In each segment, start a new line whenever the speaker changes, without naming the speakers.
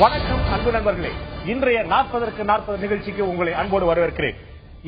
வணக்கம் அன்பு நண்பர்களே, இன்றைய 40க்கு 40 நிகழ்ச்சிக்கு உங்களை அன்போடு வரவேற்கிறேன்.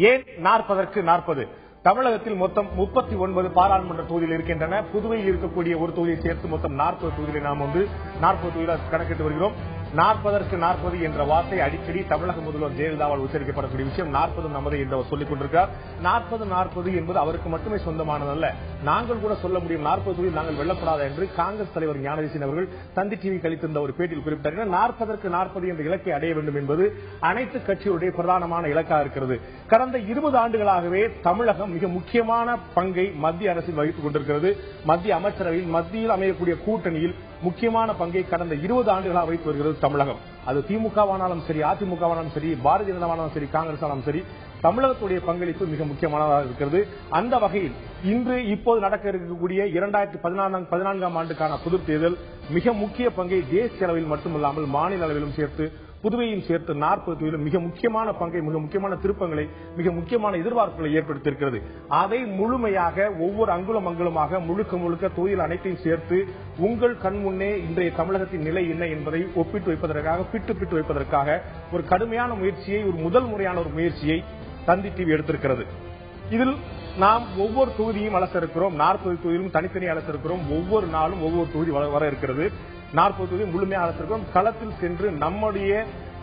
ஏன் 40க்கு 40? தமிழகத்தில் மொத்தம் 39 பாராளுமன்ற தொகுதிகள் இருக்கின்றன. புதுவையில் இருக்கக்கூடிய ஒரு தொகுதியை சேர்த்து மொத்தம் 40 தொகுதிகளை நாம் 40 தொகுதியில் கணக்கிட்டு வருகிறோம். 40க்கு 40 என்ற வார்த்தை அடிக்கடி தமிழக முதல்வர் ஜெயலலிதாவால் உச்சரிக்கப்படக்கூடிய விஷயம். 40 நமது என்று அவர் சொல்லிக் கொண்டிருக்கிறார். 40 என்பது அவருக்கு மட்டுமே சொந்தமானதல்ல, நாங்கள் கூட சொல்ல முடியும். 40 தொகுதியில் நாங்கள் வெல்லப்படாத என்று காங்கிரஸ் தலைவர் ஞானதேசிகன் அவர்கள் தந்தி டிவி கழித்திருந்த ஒரு பேட்டியில் குறிப்பிட்டார்கள். 40க்கு 40 என்ற இலக்கை அடைய வேண்டும் என்பது அனைத்து கட்சிகளுடைய பிரதானமான இலக்காக இருக்கிறது. கடந்த 20 ஆண்டுகளாகவே தமிழகம் மிக முக்கியமான பங்கை மத்திய அரசில் வகித்துக் கொண்டிருக்கிறது. மத்திய அமைச்சரவையில் மத்தியில் அமையக்கூடிய கூட்டணியில் முக்கியமான பங்கை கடந்த 20 ஆண்டுகளாக வைத்து வருகிறது தமிழகம். அது திமுகவானாலும் சரி, அதிமுகவானாலும் சரி, பாரதிய ஜனதாவானாலும் சரி, காங்கிரஸ் ஆனாலும் சரி, தமிழகத்துடைய பங்களிப்பு மிக முக்கியமானதாக இருக்கிறது. அந்த வகையில் இன்று இப்போது நடக்க இருக்கக்கூடிய 2014 ஆண்டுக்கான பொதுத் தேர்தல் மிக முக்கிய பங்கை தேசிய அளவில் மட்டுமல்லாமல் மாநில அளவிலும் சேர்த்து புதுவையும் சேர்த்து 40 தொகுதியிலும் மிக முக்கியமான பங்கை, மிக முக்கியமான திருப்பங்களை, மிக முக்கியமான எதிர்பார்ப்புகளை ஏற்படுத்தியிருக்கிறது. அதை முழுமையாக ஒவ்வொரு அங்குலம் அங்குலமாக முழுக்க தொகுதியில் அனைத்தையும் சேர்த்து உங்கள் கண் முன்னே இன்றைய தமிழகத்தின் நிலை என்ன என்பதை ஒப்பிட்டு வைப்பதற்காக, பிட்டு வைப்பதற்காக ஒரு கடுமையான முயற்சியை, ஒரு முதல் முறையான ஒரு முயற்சியை தந்தி டிவி எடுத்திருக்கிறது. இதில் நாம் ஒவ்வொரு தொகுதியும் அலச இருக்கிறோம். 40 தொகுதியிலும் தனித்தனி அலச இருக்கிறோம். ஒவ்வொரு நாளும் ஒவ்வொரு தொகுதி வர இருக்கிறது. 40 தொகுதி முழுமையாக அலசிருக்கிறோம். களத்தில் சென்று நம்முடைய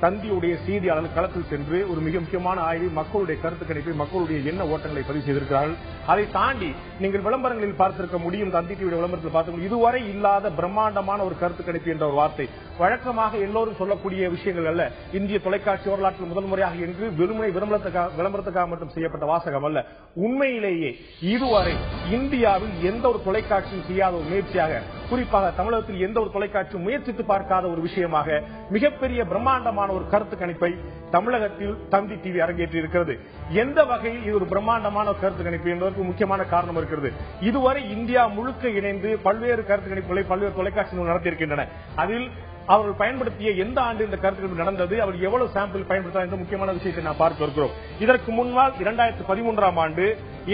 தந்தியுடைய செய்தியாளர்கள் களத்தில் சென்று ஒரு மிக முக்கியமான ஆய்வு, மக்களுடைய கருத்து கணிப்பை, மக்களுடைய எண்ண ஓட்டங்களை பதிவு செய்திருக்கிறார்கள். அதை தாண்டி நீங்கள் விளம்பரங்களில் பார்த்திருக்க முடியும், தந்தி டிவியுடைய விளம்பரத்தில் பார்த்து இதுவரை இல்லாத பிரம்மாண்டமான ஒரு கருத்து கணிப்பு என்ற ஒரு வார்த்தை. வழக்கமாக எல்லோரும் சொல்லக்கூடிய விஷயங்கள் அல்ல. இந்திய தொலைக்காட்சி வரலாற்றில் முதல் முறையாக என்று வெறுமனை விளம்பரத்துக்காக மட்டும் செய்யப்பட்ட வாசகம் அல்ல. உண்மையிலேயே இதுவரை இந்தியாவில் எந்த ஒரு தொலைக்காட்சியும் செய்யாத ஒரு முயற்சியாக, குறிப்பாக தமிழகத்தில் எந்த ஒரு தொலைக்காட்சியும் முயற்சித்து பார்க்காத ஒரு விஷயமாக மிகப்பெரிய பிரம்மாண்டமான ஒரு கருத்து கணிப்பை தமிழகத்தில் தந்தி டிவி அரங்கேற்றி இருக்கிறது. எந்த வகையில் இது ஒரு பிரம்மாண்டமான கருத்து கணிப்பு என்பதற்கு முக்கியமான காரணம் இருக்கிறது. இதுவரை இந்தியா முழுக்க இணைந்து பல்வேறு கருத்து கணிப்புகளை பல்வேறு தொலைக்காட்சிகள் நடத்தியிருக்கின்றன. அதில் அவர்கள் பயன்படுத்திய எந்த ஆண்டு இந்த கருத்து கணிப்பு நடந்தது, அவர் எவ்வளவு சாம்பிள் பயன்படுத்தார் என்ற முக்கியமான விஷயத்தை நாம் பார்க்க இருக்கிறோம். இதற்கு முன்னால் 2013 ஆண்டு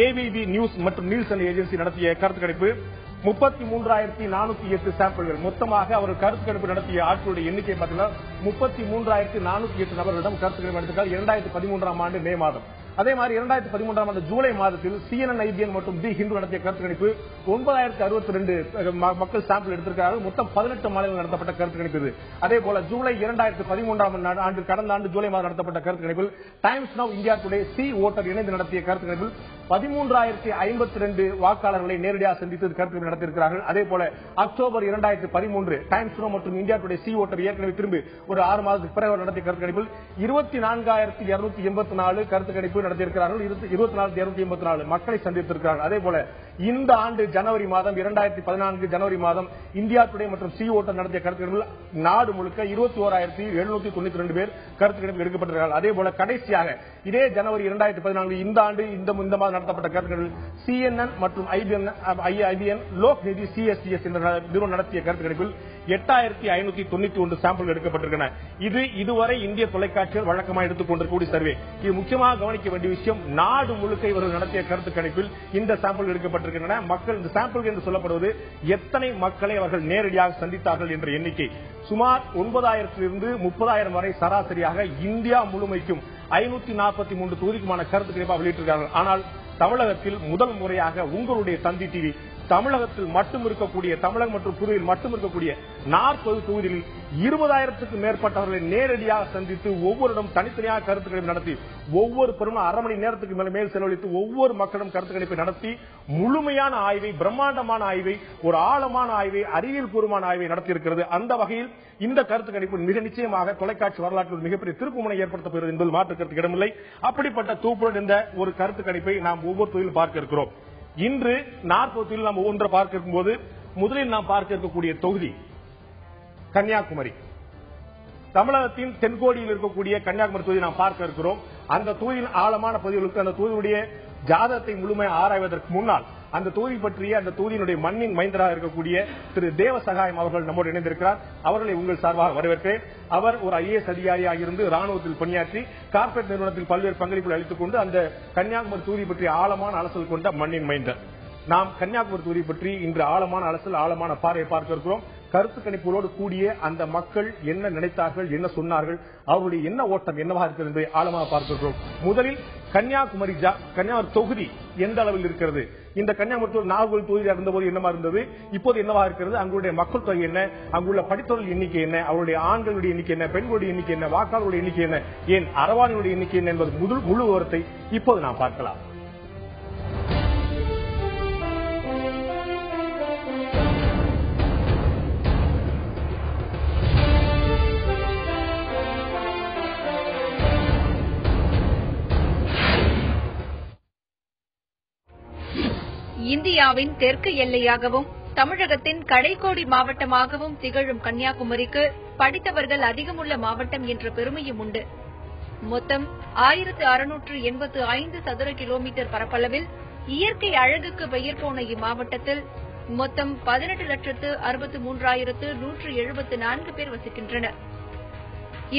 ஏபிபி நியூஸ் மற்றும் நீல்சன் ஏஜென்சி நடத்திய கருத்து கணிப்பு 33,408 சாம்பிள்கள். மொத்தமாக அவர் கருத்து கணிப்பு நடத்திய ஆட்களுடைய எண்ணிக்கை பார்த்தீங்கன்னா 33,408 நபர்களிடம் கருத்து கணிப்பு நடத்தினார் 2013 ஆண்டு மே மாதம். அதே மாதிரி 2013 ஆண்டு ஜூலை மாதத்தில் CNN, IBN மற்றும் தி ஹிந்து நடத்திய கருத்து கணிப்பு 9,062 மக்கள் சாம்பிள் எடுத்திருக்கிறார்கள். மொத்தம் 18 மாநிலங்கள் நடத்தப்பட்ட கருத்து கணிப்பு இது. அதே போல ஜூலை 2013 ஆண்டு கடந்த ஆண்டு ஜூலை மாதம் நடத்தப்பட்ட கருத்து கணிப்பில் times now, India today, C voter இணைந்து நடத்திய கருத்து கணிப்பில் 13,052 வாக்காளர்களை நேரடியாக சந்தித்து கருத்து கணிப்பு நடத்தியிருக்கிறார்கள். அதே போல அக்டோபர் 2013 டைம்ஸ் நவ் மற்றும் இந்தியா டுடே, சி ஓட்டர் ஏற்கனவே திரும்பி ஒரு 6 மாதத்துக்கு பிறகு நடத்திய கருத்து கணிப்பில் 24,284 கருத்து கணிப்பு நடத்தியிருக்கிறார்கள். 24,284 மக்களை சந்தித்திருக்கிறார்கள். அதே போல இந்த ஆண்டு ஜனவரி மாதம் 2014 ஜனவரி மாதம் இந்தியா டுடே மற்றும் சி ஓட்டர் நடத்திய கருத்து கணிப்பில் நாடு முழுக்க 21,792 பேர் கருத்து கணிப்பு எடுக்கப்பட்டிருக்கிறார்கள். அதே போல கடைசியாக இதே ஜனவரி 2014 இந்த ஆண்டு இந்த மாதம் நடத்தப்பட்ட கருத்து கணிப்பில் CNN மற்றும் IBN லோக் நிதி CSDS என்ற நிறுவனம் நடத்திய கருத்து கணிப்பில் 8,591 சாம்பிள் எடுக்கப்பட்டிருக்கின்றன. இது இதுவரை இந்திய தொலைக்காட்சிகள் வழக்கமாக எடுத்துக் கொண்டிருக்கக்கூடிய சர்வே. இது முக்கியமாக கவனிக்க வேண்டிய விஷயம். நாடு முழுக்க இவர்கள் நடத்திய கருத்து கணிப்பில் இந்த சாம்பிள் எடுக்கப்பட்டிருக்கின்றன. மக்கள் இந்த சாம்பிள் என்று சொல்லப்படுவது எத்தனை மக்களை அவர்கள் நேரடியாக சந்தித்தார்கள் என்ற எண்ணிக்கை. சுமார் 9,000 இருந்து 30,000 வரை சராசரியாக இந்தியா முழுமைக்கும் 543 தொகுதிக்குமான கருத்து கணிப்பாக வெளியிட்டிருக்கிறார்கள். ஆனால் தமிழகத்தில் முதல் முறையாக உங்களுடைய தந்தி டிவி தமிழகத்தில் மட்டும் இருக்கக்கூடிய, தமிழகம் மற்றும் புதுவையில் மட்டும் இருக்கக்கூடிய 40 தொகுதிகளில் 20,000க்கும் மேற்பட்டவர்களை நேரடியாக சந்தித்து ஒவ்வொருடம் தனித்தனியாக கருத்து கணிப்பு நடத்தி ஒவ்வொரு பெரும் அரை மணி நேரத்துக்கு மேல் செலவழித்து ஒவ்வொரு மக்களும் கருத்து கணிப்பை நடத்தி முழுமையான ஆய்வை, பிரம்மாண்டமான ஆய்வை, ஒரு ஆழமான ஆய்வை, அறிவியல் பூர்வமான ஆய்வை நடத்தியிருக்கிறது. அந்த வகையில் இந்த கருத்து கணிப்பு மிக நிச்சயமாக தொலைக்காட்சி வரலாற்றில் மிகப்பெரிய திருப்புமுனை ஏற்படுத்தப்படுகிறது என்பதில் மாற்று கருத்து இடமில்லை. அப்படிப்பட்ட தூப்புடன் இந்த ஒரு கருத்து கணிப்பை நாம் ஒவ்வொரு தொழிலும் பார்க்க இருக்கிறோம். இன்று 40 தொகுதியில் நாம் ஒவ்வொன்றை பார்க்க இருக்கும்போது முதலில் நாம் பார்க்க இருக்கக்கூடிய தொகுதி கன்னியாகுமரி. தமிழகத்தின் தென்கோடியில் இருக்கக்கூடிய கன்னியாகுமரி தொகுதி நாம் பார்க்க இருக்கிறோம். அந்த தொகுதியின் ஆழமான பகுதிகளுக்கு அந்த தொகுதியுடைய ஜாதகத்தை முழுமையாக ஆராய்வதற்கு முன்னால் அந்த தொகுதி பற்றிய, அந்த தொகுதியினுடைய மண்ணின் மைந்தராக இருக்கக்கூடிய திரு தேவசகாயம் அவர்கள் நம்மோடு இணைந்திருக்கிறார். அவர்களை உங்கள் சார்பாக வரவேற்பேன். அவர் ஒரு IAS அதிகாரியாக இருந்து ராணுவத்தில் பணியாற்றி கார்ப்பரேட் நிறுவனத்தில் பல்வேறு பங்களிப்புகளை அளித்துக் கொண்டு அந்த கன்னியாகுமரி தொகுதி பற்றிய ஆழமான அலசல் கொண்ட மண்ணின் மைந்தர். நாம் கன்னியாகுமரி தொகுதி பற்றி இன்று ஆழமான அலசல், ஆழமான பார்வை பார்க்க இருக்கிறோம். கருத்து கணிப்புகளோடு கூடிய அந்த மக்கள் என்ன நினைத்தார்கள், என்ன சொன்னார்கள், அவருடைய என்ன ஓட்டம் என்னவாக இருக்கிறது என்பதை ஆழமாக பார்க்கிறோம். முதலில் கன்னியாகுமரி தொகுதி எந்த அளவில் இருக்கிறது, இந்த கன்னியாகுமரி நாகர்கோவில் தொகுதியாக இருந்தபோது என்னவா இருந்தது, இப்போது என்னவாக இருக்கிறது, அங்குடைய மக்கள் தொகை என்ன, அங்குள்ள படித்தவர்கள் எண்ணிக்கை என்ன, அவருடைய ஆண்களுடைய எண்ணிக்கை என்ன, பெண்களுடைய எண்ணிக்கை என்ன, வாக்காளர்களுடைய எண்ணிக்கை என்ன, ஏன் அரவாணியுடைய எண்ணிக்கை என்ன என்பது முழு விவரத்தை இப்போது நாம் பார்க்கலாம்.
இந்தியாவின் தெற்கு எல்லையாகவும் தமிழகத்தின் கடைக்கோடி மாவட்டமாகவும் திகழும் கன்னியாகுமரிக்கு படித்தவர்கள் அதிகமுள்ள மாவட்டம் என்ற பெருமையும் உண்டு. மொத்தம் 1685 சதுர கிலோமீட்டர் பரப்பளவில் இயற்கை அழகுக்கு பெயர் போன இம்மாவட்டத்தில் மொத்தம் 18,63,174 பேர் வசிக்கின்றனர்.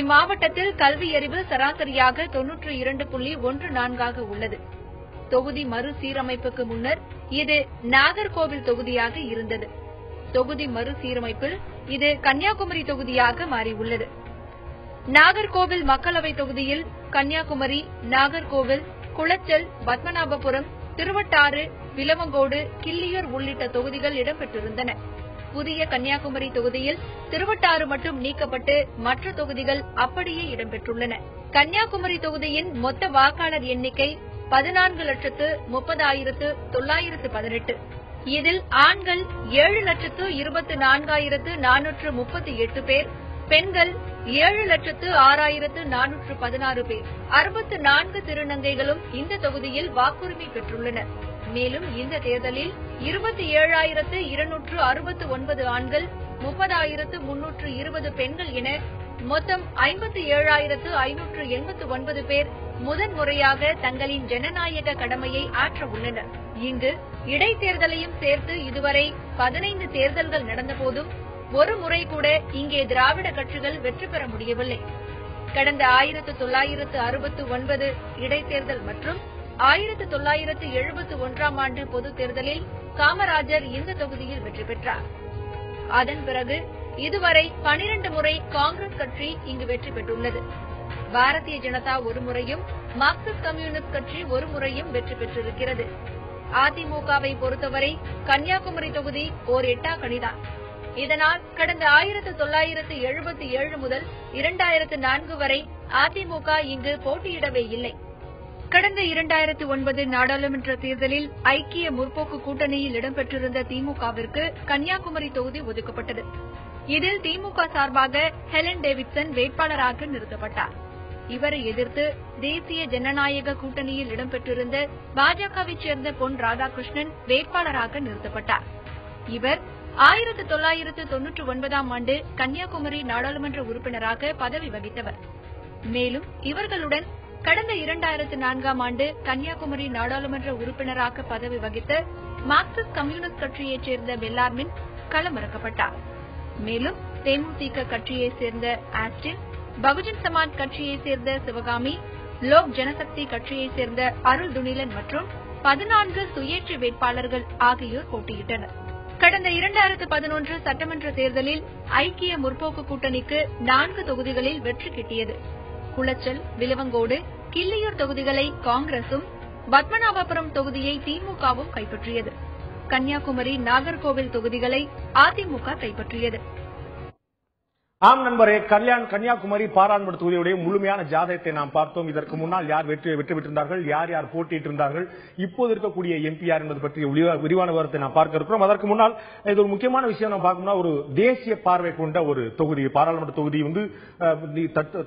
இம்மாவட்டத்தில் கல்வியறிவு சராசரியாக 92.14 உள்ளது. தொகுதி மறுசீரமைப்புக்கு முன்னர் இது நாகர்கோவில் தொகுதியாக இருந்தது. தொகுதி மறுசீரமைப்பில் இது கன்னியாகுமரி தொகுதியாக மாறியுள்ளது. நாகர்கோவில் மக்களவை தொகுதியில் கன்னியாகுமரி, நாகர்கோவில், குளச்சல், பத்மநாபபுரம், திருவட்டாறு, விலவங்கோடு, கிள்ளியூர் உள்ளிட்ட தொகுதிகள் இடம்பெற்றிருந்தன. புதிய கன்னியாகுமரி தொகுதியில் திருவட்டாறு மட்டும் நீக்கப்பட்டு மற்ற தொகுதிகள் அப்படியே இடம்பெற்றுள்ளன. கன்னியாகுமரி தொகுதியின் மொத்த வாக்காளர் எண்ணிக்கை 14,30,918. இதில் ஆண்கள் 7,24,438 பேர், பெண்கள் 7,06,416 பேர். 64 திருநங்கைகளும் இந்த தொகுதியில் வாக்குரிமை பெற்றுள்ளனர். மேலும் இந்த தேர்தலில் 27,269 ஆண்கள், 30,320 பெண்கள் என மொத்தம் 57,589 பேர் முதன்முறையாக தங்களின் ஜனநாயக கடமையை ஆற்ற உள்ளனர். இங்கு இடைத்தேர்தலையும் சேர்த்து இதுவரை 15 தேர்தல்கள் நடந்தபோதும் ஒரு முறை கூட இங்கே திராவிட கட்சிகள் வெற்றி பெற முடியவில்லை. கடந்த 1969 இடைத்தேர்தல் மற்றும் 1971 ஆண்டு பொதுத் தேர்தலில் காமராஜர் இந்த தொகுதியில் வெற்றி பெற்றார். அதன் பிறகு இதுவரை 12 முறை காங்கிரஸ் கட்சி இங்கு வெற்றி பெற்றுள்ளது. பாரதிய ஜனதா ஒரு முறையும், மார்க்சிஸ்ட் கம்யூனிஸ்ட் கட்சி ஒரு முறையும் வெற்றி பெற்றிருக்கிறது. அதிமுகவை பொறுத்தவரை கன்னியாகுமரி தொகுதி ஓர் எட்டாக்கணிதான். இதனால் கடந்த 1977 முதல் 2004 வரை அதிமுக இங்கு போட்டியிடவே இல்லை. கடந்த 2009 நாடாளுமன்ற தேர்தலில் ஐக்கிய முற்போக்கு கூட்டணியில் இடம்பெற்றிருந்த திமுகவிற்கு கன்னியாகுமரி தொகுதி ஒதுக்கப்பட்டது. இதில் திமுக சார்பாக ஹெலன் டேவிட்சன் வேட்பாளராக நிறுத்தப்பட்டார். இவரை எதிர்த்து தேசிய ஜனநாயக கூட்டணியில் இடம்பெற்றிருந்த பாஜகவைச் சேர்ந்த பொன் ராதாகிருஷ்ணன் வேட்பாளராக நிறுத்தப்பட்டார். இவர் 1999 ஆண்டு கன்னியாகுமரி நாடாளுமன்ற உறுப்பினராக பதவி வகித்தவர். மேலும் இவர்களுடன் கடந்த 2004 ஆண்டு கன்னியாகுமரி நாடாளுமன்ற உறுப்பினராக பதவி வகித்த மார்க்சிஸ்ட் கம்யூனிஸ்ட் கட்சியைச் சேர்ந்த பெல்லார்மின் களமிறக்கப்பட்டார். மேலும் தேமுதிக கட்சியைச் சேர்ந்த ஆஸ்டின், பகுஜன் சமாஜ் கட்சியைச் சேர்ந்த சிவகாமி, லோக் ஜனசக்தி கட்சியைச் சேர்ந்த அருள் துணிலன் மற்றும் 14 சுயேட்சை வேட்பாளர்கள் ஆகியோர் போட்டியிட்டனர். கடந்த 2011 சட்டமன்ற தேர்தலில் ஐக்கிய முற்போக்கு கூட்டணிக்கு 4 தொகுதிகளில் வெற்றி கிட்டியது. குளச்சல், விலவங்கோடு, கிள்ளியூர் தொகுதிகளை காங்கிரசும், பத்மநாபபுரம் தொகுதியை திமுகவும் கைப்பற்றியது. கன்னியாகுமரி, நாகர்கோவில் தொகுதிகளை அதிமுக கைப்பற்றியது.
ஆம் நண்பரே, கன்னியாகுமரி பாராளுமன்ற தொகுதியுடைய முழுமையான ஜாதகத்தை நாம் பார்த்தோம். இதற்கு முன்னால் யார் வெற்றி பெற்றிருந்தார்கள், யார் யார் போட்டியிட்டிருந்தார்கள், இப்போது இருக்கக்கூடிய எம்பி யார் என்பது பற்றிய விரிவான விவரத்தை நாம் பார்க்க இருக்கிறோம். அதற்கு முன்னால் இது ஒரு முக்கியமான விஷயம் நாம் பார்க்கணும்னா, ஒரு தேசிய பார்வை கொண்ட ஒரு தொகுதி பாராளுமன்ற தொகுதி வந்து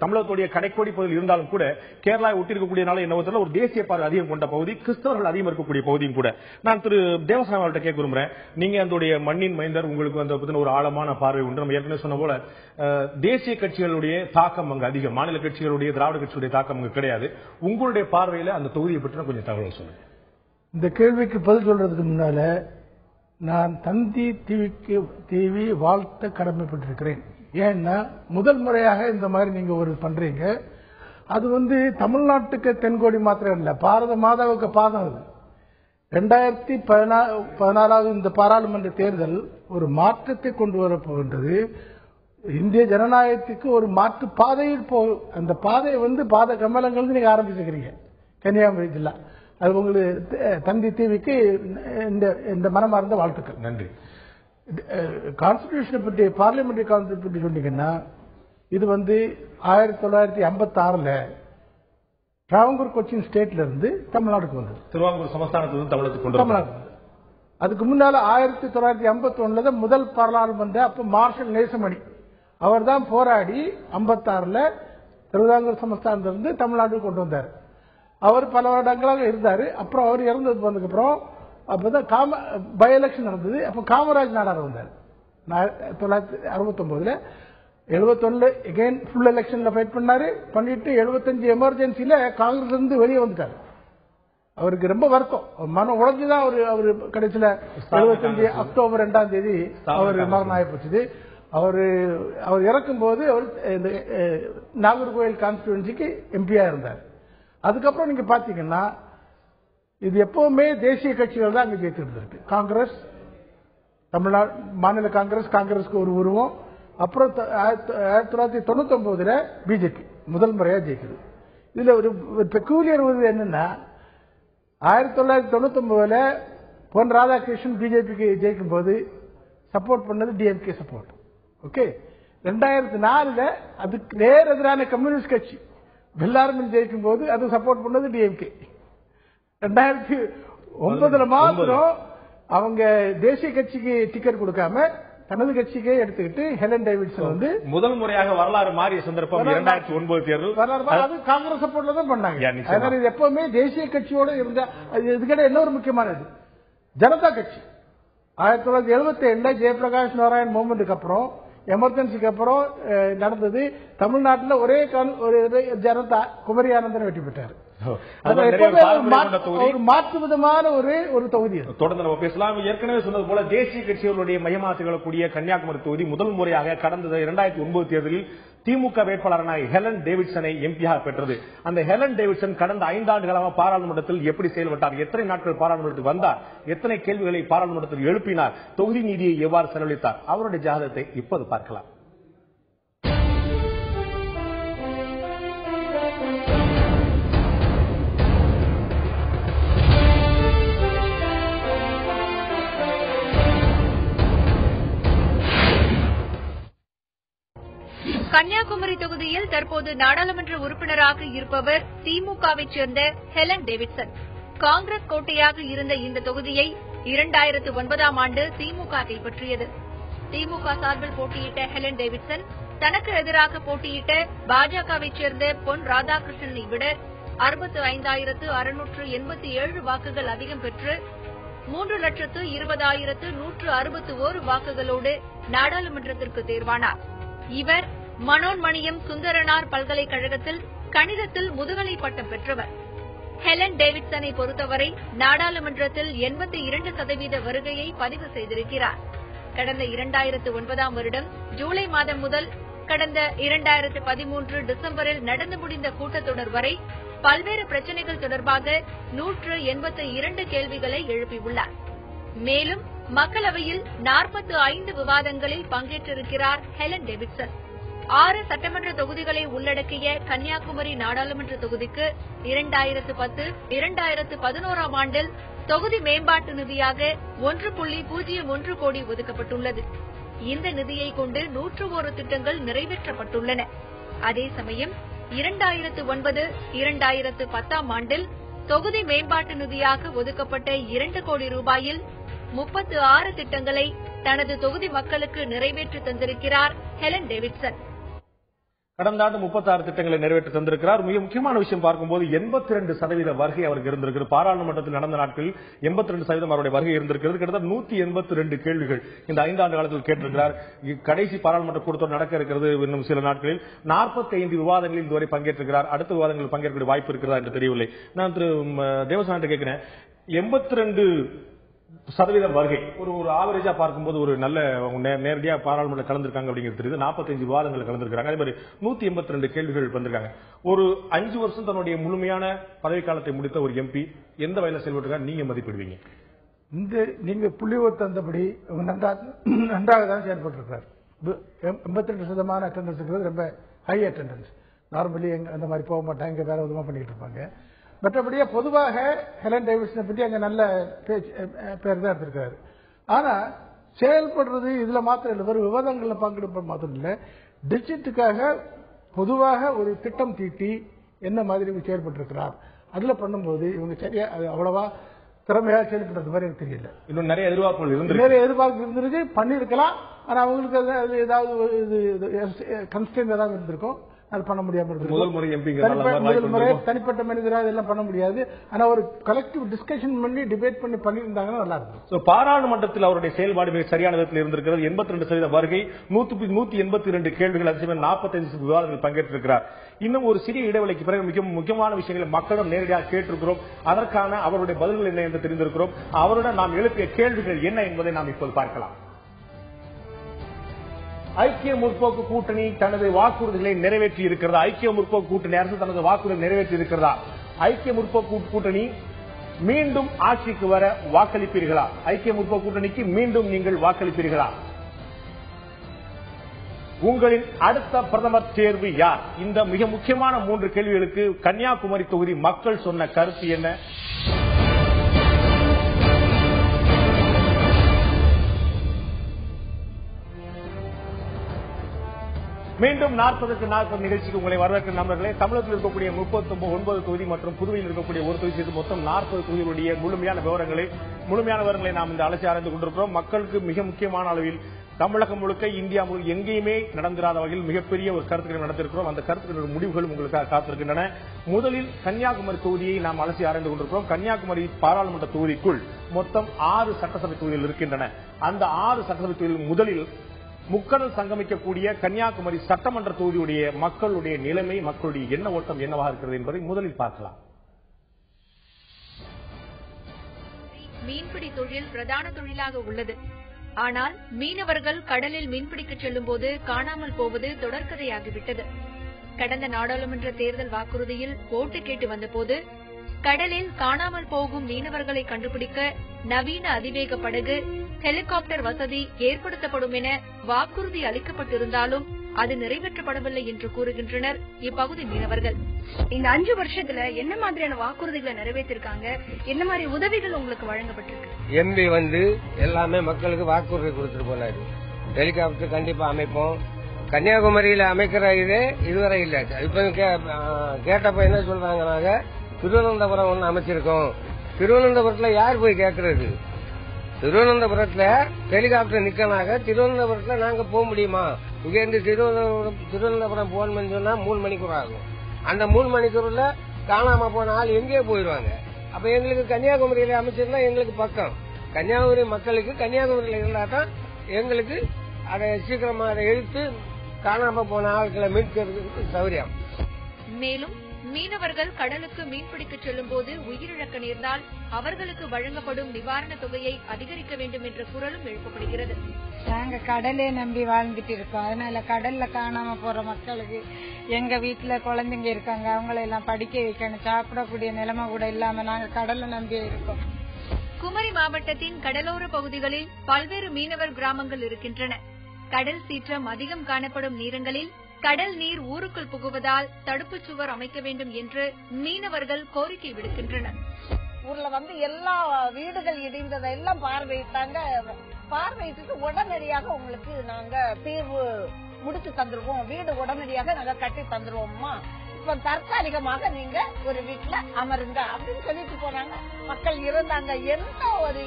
தமிழகத்துடைய கடைக்கோடி பகுதியில் இருந்தாலும் கூட கேரளா ஒட்டியிருக்கக்கூடியனால என்ன ஒரு தேசிய பார்வை அதிகம் கொண்ட பகுதி, கிறிஸ்தவர்கள் அதிகம் இருக்கக்கூடிய பகுதியும் கூட. நான் திரு தேவசாமி அவர்கிட்ட கேட்க விரும்புறேன், நீங்க அந்த மண்ணின் மைந்தர், உங்களுக்கு அந்த ஒரு ஆழமான பார்வை உண்டு. நம்ம ஏற்கனவே சொன்ன போல தேசிய கட்சிகளுடைய தாக்கம் அங்கு அதிகம், மாநில கட்சிகளுடைய திராவிட கட்சியுடைய தாக்கம் அங்கு கிடையாது. உங்களுடைய பார்வையில அந்த தொகுதியை பற்றி கொஞ்சம் தகவல் சொல்லுங்க.
இந்த கேள்விக்கு பதில் சொல்றதுக்கு முன்னால நான் தந்தி டிவி வாழ்த்த கடமைப்பட்டிருக்கிறேன். ஏன்னா முதல் முறையாக இந்த மாதிரி நீங்க ஒரு பண்றீங்க. அது தமிழ்நாட்டுக்கு தென்கோடி மாத்திரம் இல்ல, பாரத மாதாவுக்கு பாதம். அது 2014 இந்த பாராளுமன்ற தேர்தல் ஒரு மாற்றத்தை கொண்டு வரப்போகின்றது. இந்திய ஜனநாயகத்துக்கு ஒரு மாற்று பாதையில் அந்த பாதையை பாத கமலங்கள் நீங்க ஆரம்பிச்சுக்கிறீங்க கன்னியாகுமரி ஜில்லா. அது உங்களுக்கு தந்தி டிவிக்கு இந்த மனமார்ந்த வாழ்த்துக்கள்.
நன்றி.
கான்ஸ்டிடியூஷனை பற்றி பார்லிமெண்டரி கான்ஸ்டியூஷன் பற்றி சொன்னீங்கன்னா இது 1956 டிராவங்கூர் கொச்சின் ஸ்டேட்ல இருந்து தமிழ்நாடுக்கு வந்தது.
திருவாங்கூர் சமஸ்தானத்திலிருந்து தமிழகத்துக்கு கொண்டு
தமிழ்நாடு. அதுக்கு முன்னால 1951 முதல் பாராளுமன்ற அப்ப மார்ஷல் நேசமணி அவர் தான் போராடி 56 திருவாங்கூர் சமஸ்தானத்திலிருந்து தமிழ்நாட்டுக்கு கொண்டு வந்தார். அவர் பல வருடங்களாக இருந்தார். அப்புறம் அவர் இறந்தது வந்ததுக்கு அப்புறம் அப்பதான் பை எலெக்ஷன் நடந்தது. அப்ப காமராஜ் நாடார் வந்தார் 1969. 71 அகைன் ஃபுல் எலெக்ஷன்ல ஃபைட் பண்ணிட்டு 75 எமர்ஜென்சில காங்கிரஸ் இருந்து வெளியே வந்துட்டார். அவருக்கு ரொம்ப வருத்தம், மனம் உடஞ்சுதான் அவரு கடைசியில 75 அக்டோபர் 2ஆம் தேதி அவர் மரணம் ஆகிப்போச்சு. அவர் இறக்கும் போது அவர் நாகர்கோவில் கான்ஸ்டிடுவன்சிக்கு எம்பியா இருந்தார். அதுக்கப்புறம் நீங்க பாத்தீங்கன்னா இது எப்பவுமே தேசிய கட்சிகள் தான் அங்க ஜெயித்து இருக்கு. காங்கிரஸ், தமிழ்நாடு மாநில காங்கிரஸ்க்கு ஒரு உருவம். அப்புறம் 1999 பிஜேபி முதல் முறையா ஜெயிக்குது. இதுல ஒரு பெக்கூலியர் என்னன்னா 1999 பொன் ராதாகிருஷ்ணன் பிஜேபிக்கு ஜெயிக்கும் போது சப்போர்ட் பண்ணது டிஎம்கே சப்போர்ட். ஓகே. 2004 அதுக்கு நேர் எதிரான கம்யூனிஸ்ட் கட்சி பெல்லாரமில் ஜெயிக்கும் போது அது சப்போர்ட் பண்ணது டிஎம்கே. 2009 மாத்திரம் அவங்க தேசிய கட்சிக்கு டிக்கெட் கொடுக்காம தனது கட்சிக்கே எடுத்துக்கிட்டு ஹெலன் டேவிட்சன்
முதல் முறையாக வரலாறு மாறிய சந்தர்ப்பம் 2009 தேர்தல். அது
காங்கிரஸ் சப்போர்ட்ல தான் பண்ணாங்க. அதனால இது எப்பவுமே தேசிய கட்சியோட இருந்த. இதுக்கிட்ட இன்னொரு முக்கியமானது ஜனதா கட்சி 1977 ஜெயபிரகாஷ் நாராயண் மூவ்மெண்ட்டுக்கு அப்புறம் எமர்ஜென்சிக்கு அப்புறம் நடந்தது. தமிழ்நாட்டில் ஒரே ஜனதா குமரி ஆனந்தன் வெற்றி பெற்றார். மாற்று விதமான ஒரு தொகுதி.
தொடர்ந்து நம்ம பேசலாம். ஏற்கனவே சொன்னது போல தேசிய கட்சிகளுடைய மையமாக திகழக்கூடிய கன்னியாகுமரி தொகுதி முதல் முறையாக கடந்த 2009 தேர்தலில் திமுக வேட்பாளரான ஹெலன் டேவிட்சனை எம்பியாக பெற்றது. அந்த ஹெலன் டேவிட்சன் கடந்த 5 ஆண்டுகளாக பாராளுமன்றத்தில் எப்படி செயல்பட்டார், எத்தனை நாட்கள் பாராளுமன்றத்துக்கு வந்தார், எத்தனை கேள்விகளை பாராளுமன்றத்தில் எழுப்பினார், தொகுதி நிதியை எவ்வாறு செலவழித்தார், அவருடைய ஜாதகத்தை இப்போது பார்க்கலாம்.
கன்னியாகுமரி தொகுதியில் தற்போது நாடாளுமன்ற உறுப்பினராக இருப்பவர் திமுகவைச் சேர்ந்த ஹெலன் டேவிட்சன். காங்கிரஸ் கோட்டையாக இருந்த இந்த தொகுதியை 2009ஆம் ஆண்டு திமுக கைப்பற்றியது. திமுக சார்பில் போட்டியிட்ட ஹெலன் டேவிட்சன் தனக்கு எதிராக போட்டியிட்ட பாஜகவைச் சேர்ந்த பொன் ராதாகிருஷ்ணனை விட 65,687 வாக்குகள் அதிகம் பெற்று 3,20,161 வாக்குகளோடு நாடாளுமன்றத்திற்கு தேர்வானார். இவர் மனோன்மணியம் சுந்தரனார் பல்கலைக்கழகத்தில் கணிதத்தில் முதுகலை பட்டம் பெற்றவர். ஹெலன் டேவிட்சனை பொறுத்தவரை நாடாளுமன்றத்தில் 82% வருகையை பதிவு செய்திருக்கிறார். கடந்த 2009ஆம் வருடம் ஜூலை மாதம் முதல் கடந்த 2013 டிசம்பரில் நடந்து முடிந்த கூட்டத்தொடர் வரை பல்வேறு பிரச்சினைகள் தொடர்பாக 182 கேள்விகளை எழுப்பியுள்ளார். மேலும் மக்களவையில் 45 விவாதங்களில் பங்கேற்றிருக்கிறார் ஹெலன் டேவிட்சன். 6 சட்டமன்ற தொகுதிகளை உள்ளடக்கிய கன்னியாகுமரி நாடாளுமன்ற தொகுதிக்கு 2010, 2011ஆம் ஆண்டில் தொகுதி மேம்பாட்டு நிதியாக 1.01 கோடி ஒதுக்கப்பட்டுள்ளது. இந்த நிதியை கொண்டு 101 திட்டங்கள் நிறைவேற்றப்பட்டுள்ளன. அதே சமயம் 2009, 2010ஆம் ஆண்டில் தொகுதி மேம்பாட்டு நிதியாக ஒதுக்கப்பட்ட 2 கோடி ரூபாயில் 36 திட்டங்களை தனது தொகுதி மக்களுக்கு நிறைவேற்றி தந்திருக்கிறார் ஹெலன் டேவிட்சன்.
கடந்த ஆண்டு 36 திட்டங்களை நிறைவேற்றி தந்திருக்கிறார். மிக முக்கியமான விஷயம் பார்க்கும்போது 82% வருகை அவருக்கு இருந்திருக்கிறது. பாராளுமன்றத்தில் நடந்த நாட்களில் 82% அவருடைய வருகை இருந்திருக்கிறது. கிட்டத்தட்ட 182 கேள்விகள் இந்த 5 ஆண்டு காலத்தில் கேட்டிருக்கிறார். கடைசி பாராளுமன்ற கூட்டத்தொடர் நடக்க இருக்கிறது இன்னும் சில நாட்களில். 45 விவாதங்களில் இதுவரை பங்கேற்றிருக்கிறார். அடுத்த விவாதங்களில் பங்கேற்க வாய்ப்பு இருக்கிறதா என்று தெரியவில்லை. நான் திரு தேவசாமி கேட்கிறேன், 82 சதவீத வருகை ஒரு ஆவரேஜா பார்க்கும்போது ஒரு நல்ல நேரடியா பாராளுமன்ற கலந்திருக்காங்க அப்படிங்கிறது தெரியுது. 45 விவாதங்கள் கலந்திருக்காங்க. அதே மாதிரி 182 கேள்விகள் வந்திருக்காங்க. ஒரு 5 வருஷம் தன்னுடைய முழுமையான பதவிக்காலத்தை முடித்த ஒரு எம்பி எந்த வகையில செயல்பட்டு நீங்க மதிப்பிடுவீங்க?
நீங்க புள்ளிவர் தந்தபடி நன்றாக தான் செயல்பட்டிருக்கிறார். 82% அட்டெண்டன்ஸ் இருக்கிறது ரொம்ப ஹை அட்டெண்டன்ஸ். நார்மலி அந்த மாதிரி போக மாட்டாங்க, வேற விதமா பண்ணிட்டு இருப்பாங்க. மற்றபடியே பொதுவாக ஹெலன் டேவிட்சனை பற்றி அங்க நல்ல பேர் தான் எடுத்திருக்காரு. ஆனா செயல்படுறது இதுல மாத்திரம் இல்லை, வெறும் விவாதங்கள்ல பங்கெடுப்பது மாத்திரம் இல்லை, டிஸ்ட்ரிக்டுக்காக பொதுவாக ஒரு திட்டம் தீட்டி என்ன மாதிரி செயல்பட்டிருக்கிறார். அதுல பண்ணும்போது இவங்க சரியா அவ்வளவா திறமையாக செயல்படுறது மாதிரி எனக்கு தெரியல.
இன்னும் நிறைய எதிர்பார்ப்பு
இருந்துருக்கு, பண்ணிருக்கலாம். ஆனா அவங்களுக்கு ஏதாவது கன்ஸ்டன்ட் ஏதாவது இருந்திருக்கும், அது பண்ண முடியாம
முதல் முறை
தனிப்பட்ட மனிதராக இதெல்லாம் பண்ண முடியாது. ஆனா ஒரு கலெக்டிவ் டிஸ்கஷன் பண்ணி டிபேட் பண்ணி பண்ணியிருந்தாங்கன்னா நல்லா இருக்கும்.
பாராளுமன்றத்தில் அவருடைய செயல்பாடு மிக சரியான விதத்தில் இருந்திருக்கிறது. 82% வருகை, 182 கேள்விகள், அதே 45 விவாதங்கள் பங்கேற்றிருக்கிறார். இன்னும் ஒரு சிறிய இடைவெளிக்கு பிறகு மிக முக்கியமான விஷயங்களை மக்களும் நேரடியாக கேட்டிருக்கிறோம். அதற்கான அவருடைய பதில்கள் என்ன என்று தெரிந்திருக்கிறோம். அவருடன் நாம் எழுப்பிய கேள்விகள் என்ன என்பதை நாம் இப்போது பார்க்கலாம். ஐக்கிய முற்போக்கு கூட்டணி தனது வாக்குறுதிகளை நிறைவேற்றி இருக்கிறதா? ஐக்கிய முற்போக்கு கூட்டணி அரசு தனது வாக்குறுதிகளை நிறைவேற்றி இருக்கிறதா? ஐக்கிய முற்போக்கு கூட்டணி மீண்டும் ஆட்சிக்கு வர வாக்களிப்பீர்களா? ஐக்கிய முற்போக்கு கூட்டணிக்கு மீண்டும் நீங்கள் வாக்களிப்பீர்களா? உங்களின் அடுத்த பிரதமர் தேர்வு யார்? இந்த மிக முக்கியமான 3 கேள்விகளுக்கு கன்னியாகுமரி தொகுதி மக்கள் சொன்ன கருத்து என்ன? மீண்டும் 40க்கு 40 நிகழ்ச்சிக்கு உங்களை வரவேற்கிற நண்பர்களே. தமிழகத்தில் இருக்கக்கூடிய 39 தொகுதி மற்றும் புதுவையில் இருக்கக்கூடிய ஒரு தொகுதி சேர்த்து மொத்தம் 40 தொகுதிகளுடைய முழுமையான விவரங்களை நாம் இந்த அலசி ஆராய்ந்து கொண்டிருக்கிறோம். மக்களுக்கு மிக முக்கியமான அளவில் தமிழகம் முழுக்க, இந்தியா முழுக்க எங்கேயுமே நடந்திராத வகையில் மிகப்பெரிய ஒரு கருத்துக்களை நடத்திருக்கிறோம். அந்த கருத்துக்களின் முடிவுகள் உங்களுக்காக காத்திருக்கின்றன. முதலில் கன்னியாகுமரி தொகுதியை நாம் அலசி ஆராய்ந்து கொண்டிருக்கிறோம். கன்னியாகுமரி பாராளுமன்ற தொகுதிக்குள் மொத்தம் 6 சட்டசபை தொகுதிகள் இருக்கின்றன. அந்த 6 சட்டசபை தொகுதியில் முதலில் முக்கடல் சங்கமிக்கக்கூடிய கன்னியாகுமரி சட்டமன்ற தொகுதியுடைய மக்களுடைய நிலைமை, மக்களுடைய எண்ண ஓட்டம் என்னவாக இருக்கிறது என்பதை முதலில் பார்க்கலாம்.
மீன்பிடி தொழில் பிரதான தொழிலாக உள்ளது. ஆனால் மீனவர்கள் கடலில் மீன்பிடிக்க செல்லும் போது காணாமல் போவது தொடர்கதையாகிவிட்டது. கடந்த நாடாளுமன்ற தேர்தல் வாக்குறுதியில் ஓட்டு கேட்டு வந்தபோது கடலில் காணாமல் போகும் மீனவர்களை கண்டுபிடிக்க நவீன அதிவேக படகு, ஹெலிகாப்டர் வசதி ஏற்படுத்தப்படும் என வாக்குறுதி அளிக்கப்பட்டிருந்தாலும் அது நிறைவேற்றப்படவில்லை என்று கூறுகின்றனர் இப்பகுதி மீனவர்கள்.
இந்த 5 வருஷத்துல என்ன மாதிரியான வாக்குறுதிகளை நிறைவேற்றிருக்காங்க? என்ன மாதிரி உதவிகள் உங்களுக்கு வழங்கப்பட்டிருக்கு?
எம்பி எல்லாமே மக்களுக்கு வாக்குறுதி கொடுத்துட்டு போனாரு. ஹெலிகாப்டர் கண்டிப்பா அமைப்போம். கன்னியாகுமரியில அமைக்கிற இதுவரை இல்ல. இப்ப கேட்டப்ப என்ன சொல்றாங்க, திருவனந்தபுரம் ஒண்ணு அமைச்சிருக்கோம். திருவனந்தபுரத்துல யார் போய் கேட்கறது? திருவனந்தபுரத்துல ஹெலிகாப்டர் நிக்கனாக திருவனந்தபுரத்துல நாங்க போக முடியுமா? இங்க இருந்து திருவனந்தபுரம் போகணும்னு சொன்னா 3 மணிக்கூர் ஆகும். அந்த 3 மணிக்கூர்ல காணாம போன ஆள் எங்கேயே போயிடுவாங்க. அப்ப எங்களுக்கு கன்னியாகுமரியில அமைச்சிருந்தா எங்களுக்கு பக்கம். கன்னியாகுமரி மக்களுக்கு கன்னியாகுமரியில இருந்தா தான் எங்களுக்கு அதை சீக்கிரமா அதை எடுத்து காணாம போன ஆட்களை மீட்கிறதுக்கு சௌரியம்.
மேலும் மீனவர்கள் கடலுக்கு மீன்பிடிக்க செல்லும் போது உயிரிழக்க நேர்ந்தால் அவர்களுக்கு வழங்கப்படும் நிவாரண தொகையை அதிகரிக்க வேண்டும் என்ற குரலும் எழுப்பப்படுகிறது.
நாங்க கடலே நம்பி வாழ்ந்துட்டு இருக்கோம். அதனால கடல்ல காணாம போற மக்களுக்கு எங்க வீட்டுல குழந்தைங்க இருக்காங்க, அவங்களை எல்லாம் படிக்க வைக்கணும். சாப்பிடக்கூடிய நிலைமை கூட இல்லாம நாங்க கடலை நம்பி இருக்கோம்.
குமரி மாவட்டத்தின் கடலோர பகுதிகளில் பல்வேறு மீனவர் கிராமங்கள் இருக்கின்றன. கடல் சீற்றம் அதிகம் காணப்படும் நேரங்களில் கடல் நீர் ஊருக்குள் புகுவதால் தடுப்புச் சுவர் அமைக்க வேண்டும் என்று மீனவர்கள் கோரிக்கை விடுக்கின்றனர்.
ஊர்ல எல்லா வீடுகள் இடிந்ததெல்லாம் பார்வையிட்டாங்க. பார்வையிட்டு உடனடியாக உங்களுக்கு நாங்க தீர்வு முடிச்சு தந்துருவோம், வீடு உடனடியாக நாங்க கட்டி தந்துருவோம்மா, இப்ப தற்காலிகமாக நீங்க ஒரு வீட்டுல அமருங்க அப்படின்னு சொல்லிட்டு போனாங்க. மக்கள் இருந்தாங்க. எந்த ஒரு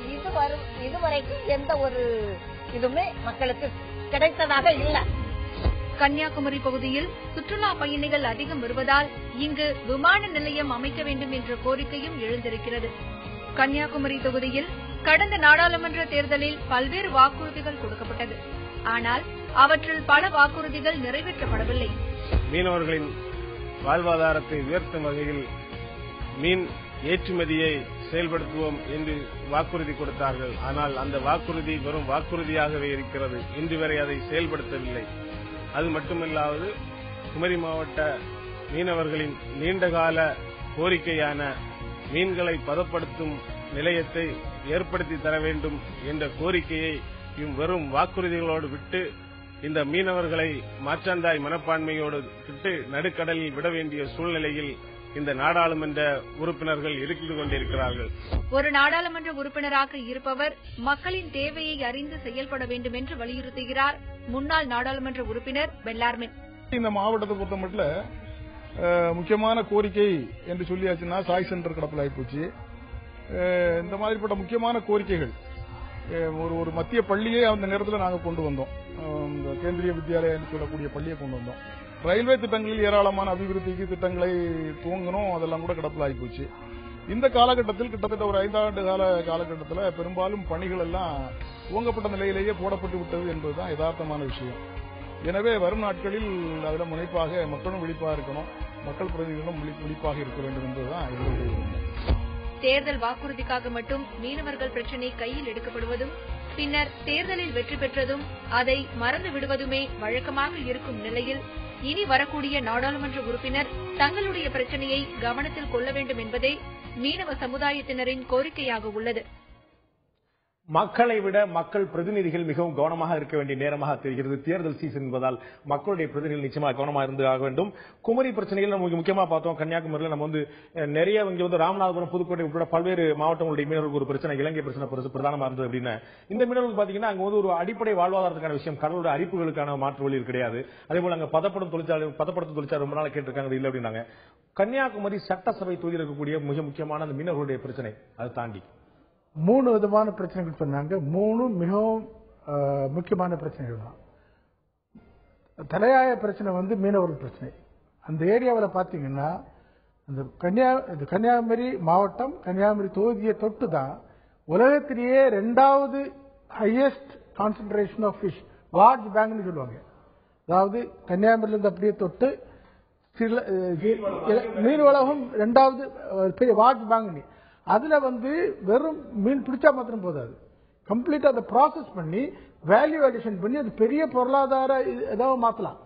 இதுவரைக்கும் எந்த ஒரு இதுவுமே மக்களுக்கு கிடைத்ததாக இல்ல.
கன்னியாகுமரி பகுதியில் சுற்றுலா பயணிகள் அதிகம் வருவதால் இங்கு விமான நிலையம் அமைக்க வேண்டும் என்ற கோரிக்கையும் எழுந்திருக்கிறது. கன்னியாகுமரி தொகுதியில் கடந்த நாடாளுமன்ற தேர்தலில் பல்வேறு வாக்குறுதிகள் கொடுக்கப்பட்டது. ஆனால் அவற்றில் பல வாக்குறுதிகள் நிறைவேற்றப்படவில்லை.
மீனவர்களின் வாழ்வாதாரத்தை உயர்த்தும் வகையில் மீன் ஏற்றுமதியை செயல்படுத்துவோம் என்று வாக்குறுதி கொடுத்தார்கள். ஆனால் அந்த வாக்குறுதி வெறும் வாக்குறுதியாகவே இருக்கிறது. இன்று வரை அதை செயல்படுத்தவில்லை. அது மட்டுமல்லாது குமரி மாவட்ட மீனவர்களின் நீண்டகால கோரிக்கையான மீன்களை பதப்படுத்தும் நிலையத்தை ஏற்படுத்தி தர வேண்டும் என்ற கோரிக்கையை வெறும் வாக்குறுதிகளோடு விட்டு இந்த மீனவர்களை மாற்றாந்தாய் மனப்பான்மையோடு விட்டு நடுக்கடலில் விட வேண்டிய சூழ்நிலையில் இந்த நாடாளுமன்ற உறுப்பினர்கள் இருந்து கொண்டிருக்கிறார்கள்.
ஒரு நாடாளுமன்ற உறுப்பினராக இருப்பவர் மக்களின் தேவையை அறிந்து செயல்பட வேண்டும் என்று வலியுறுத்துகிறார் முன்னாள் நாடாளுமன்ற உறுப்பினர் பெல்லார்மின்.
இந்த மாவட்டத்தை பொறுத்த மட்டும் முக்கியமான கோரிக்கை என்று சொல்லியாச்சுன்னா சாய் சென்டர் கடப்பில் ஆகிப்போச்சு. இந்த மாதிரிப்பட்ட முக்கியமான கோரிக்கைகள் ஒரு மத்திய பள்ளியை அந்த நேரத்தில் நாங்கள் கொண்டு வந்தோம். இந்த கேந்திரிய வித்யாலயா என்று சொல்லக்கூடிய பள்ளியை கொண்டு வந்தோம். ரயில்வே திட்டங்களில் ஏராளமான அபிவிருத்திக்கு திட்டங்களை துவங்கணும், அதெல்லாம் கூட கிடப்பில் ஆகிப்போச்சு. இந்த காலகட்டத்தில் கிட்டத்தட்ட ஒரு 5 ஆண்டு கால காலகட்டத்தில் பெரும்பாலும் பணிகள் எல்லாம் துவங்கப்பட்ட நிலையிலேயே போடப்பட்டு விட்டது என்பதுதான் யதார்த்தமான விஷயம். எனவே வரும் நாட்களில் அதில் முனைப்பாக மக்களும் விழிப்பாக இருக்கணும், மக்கள் பிரதிநிதிகளும் விழிப்பாக இருக்க வேண்டும் என்பதுதான் எங்களுடைய விருப்பம்.
தேர்தல் வாக்குறுதிக்காக மட்டும் மீனவர்கள் பிரச்சினை கையில் எடுக்கப்படுவதும் பின்னர் தேர்தலில் வெற்றி பெற்றதும் அதை மறந்து விடுவதுமே வழக்கமாக இருக்கும் நிலையில் இனி வரக்கூடிய நாடாளுமன்ற உறுப்பினர் தங்களுடைய பிரச்சனையை கவனத்தில் கொள்ள வேண்டும் என்பதே மீனவ சமுதாயத்தினரின் கோரிக்கையாக உள்ளது.
மக்களை விட மக்கள் பிரதிநிதிகள் மிகவும் கவனமாக இருக்க வேண்டிய நேரமாக தெரிகிறது. தேர்தல் சீசன் என்பதால் மக்களுடைய பிரதிநிதிகள் நிச்சயமாக கவனமாக இருந்து ஆக வேண்டும். குமரி பிரச்சனைகள் நம்ம முக்கியமா பார்த்தோம். கன்னியாகுமரியில் நம்ம நிறைய இங்க ராமநாதபுரம், புதுக்கோட்டை உட்பட பல்வேறு மாவட்டங்களுடைய மீனவர்களுக்கு ஒரு பிரச்சனை, இலங்கை பிரச்சனை பிரதானமா இருந்தது. அப்படின்னா இந்த மீனவர்களுக்கு பாத்தீங்கன்னா அங்க ஒரு அடிப்படை வாழ்வாதாரத்துக்கான விஷயம், கடலோட அரிப்புகளுக்கான மாற்று வழி கிடையாது. அதே போல அங்க பதப்படுத்தும் தொழிற்சாலை ரொம்ப நாள் கேட்டிருக்காங்க, இல்லை அப்படின்னாங்க. கன்னியாகுமரி சட்டசபை தொகுதியில் இருக்கக்கூடிய மிக முக்கியமான அந்த மீனவர்களுடைய பிரச்சனை, அதை தாண்டி
3 விதமான பிரச்சனைகள் சொன்னாங்க. 3 மிகவும் முக்கியமான பிரச்சனைகள் தான். தலையாய பிரச்சனை மீனவர்கள் பிரச்சனை. அந்த ஏரியாவில் பாத்தீங்கன்னா அந்த கன்னியாகுமரி மாவட்டம், கன்னியாகுமரி தொகுதியை தொட்டு தான் உலகத்திலேயே 2வது ஹையஸ்ட் கான்சென்ட்ரேஷன் ஆஃப் ஃபிஷ், வார்ஜ் பேங்க்னு சொல்லுவாங்க. அதாவது கன்னியாகுமரியிலிருந்து அப்படியே தொட்டு மீன் வளகம் 2வது பெரிய வார்ஜ் பேங்க். அதுல வெறும் மீன் பிடிச்சா மாத்திரம் போதாது, கம்ப்ளீட்டா அதை ப்ராசஸ் பண்ணி வேல்யூ அடிஷன் பண்ணி அது பெரிய பொருளாதார ஏதாவது மாத்தலாம்.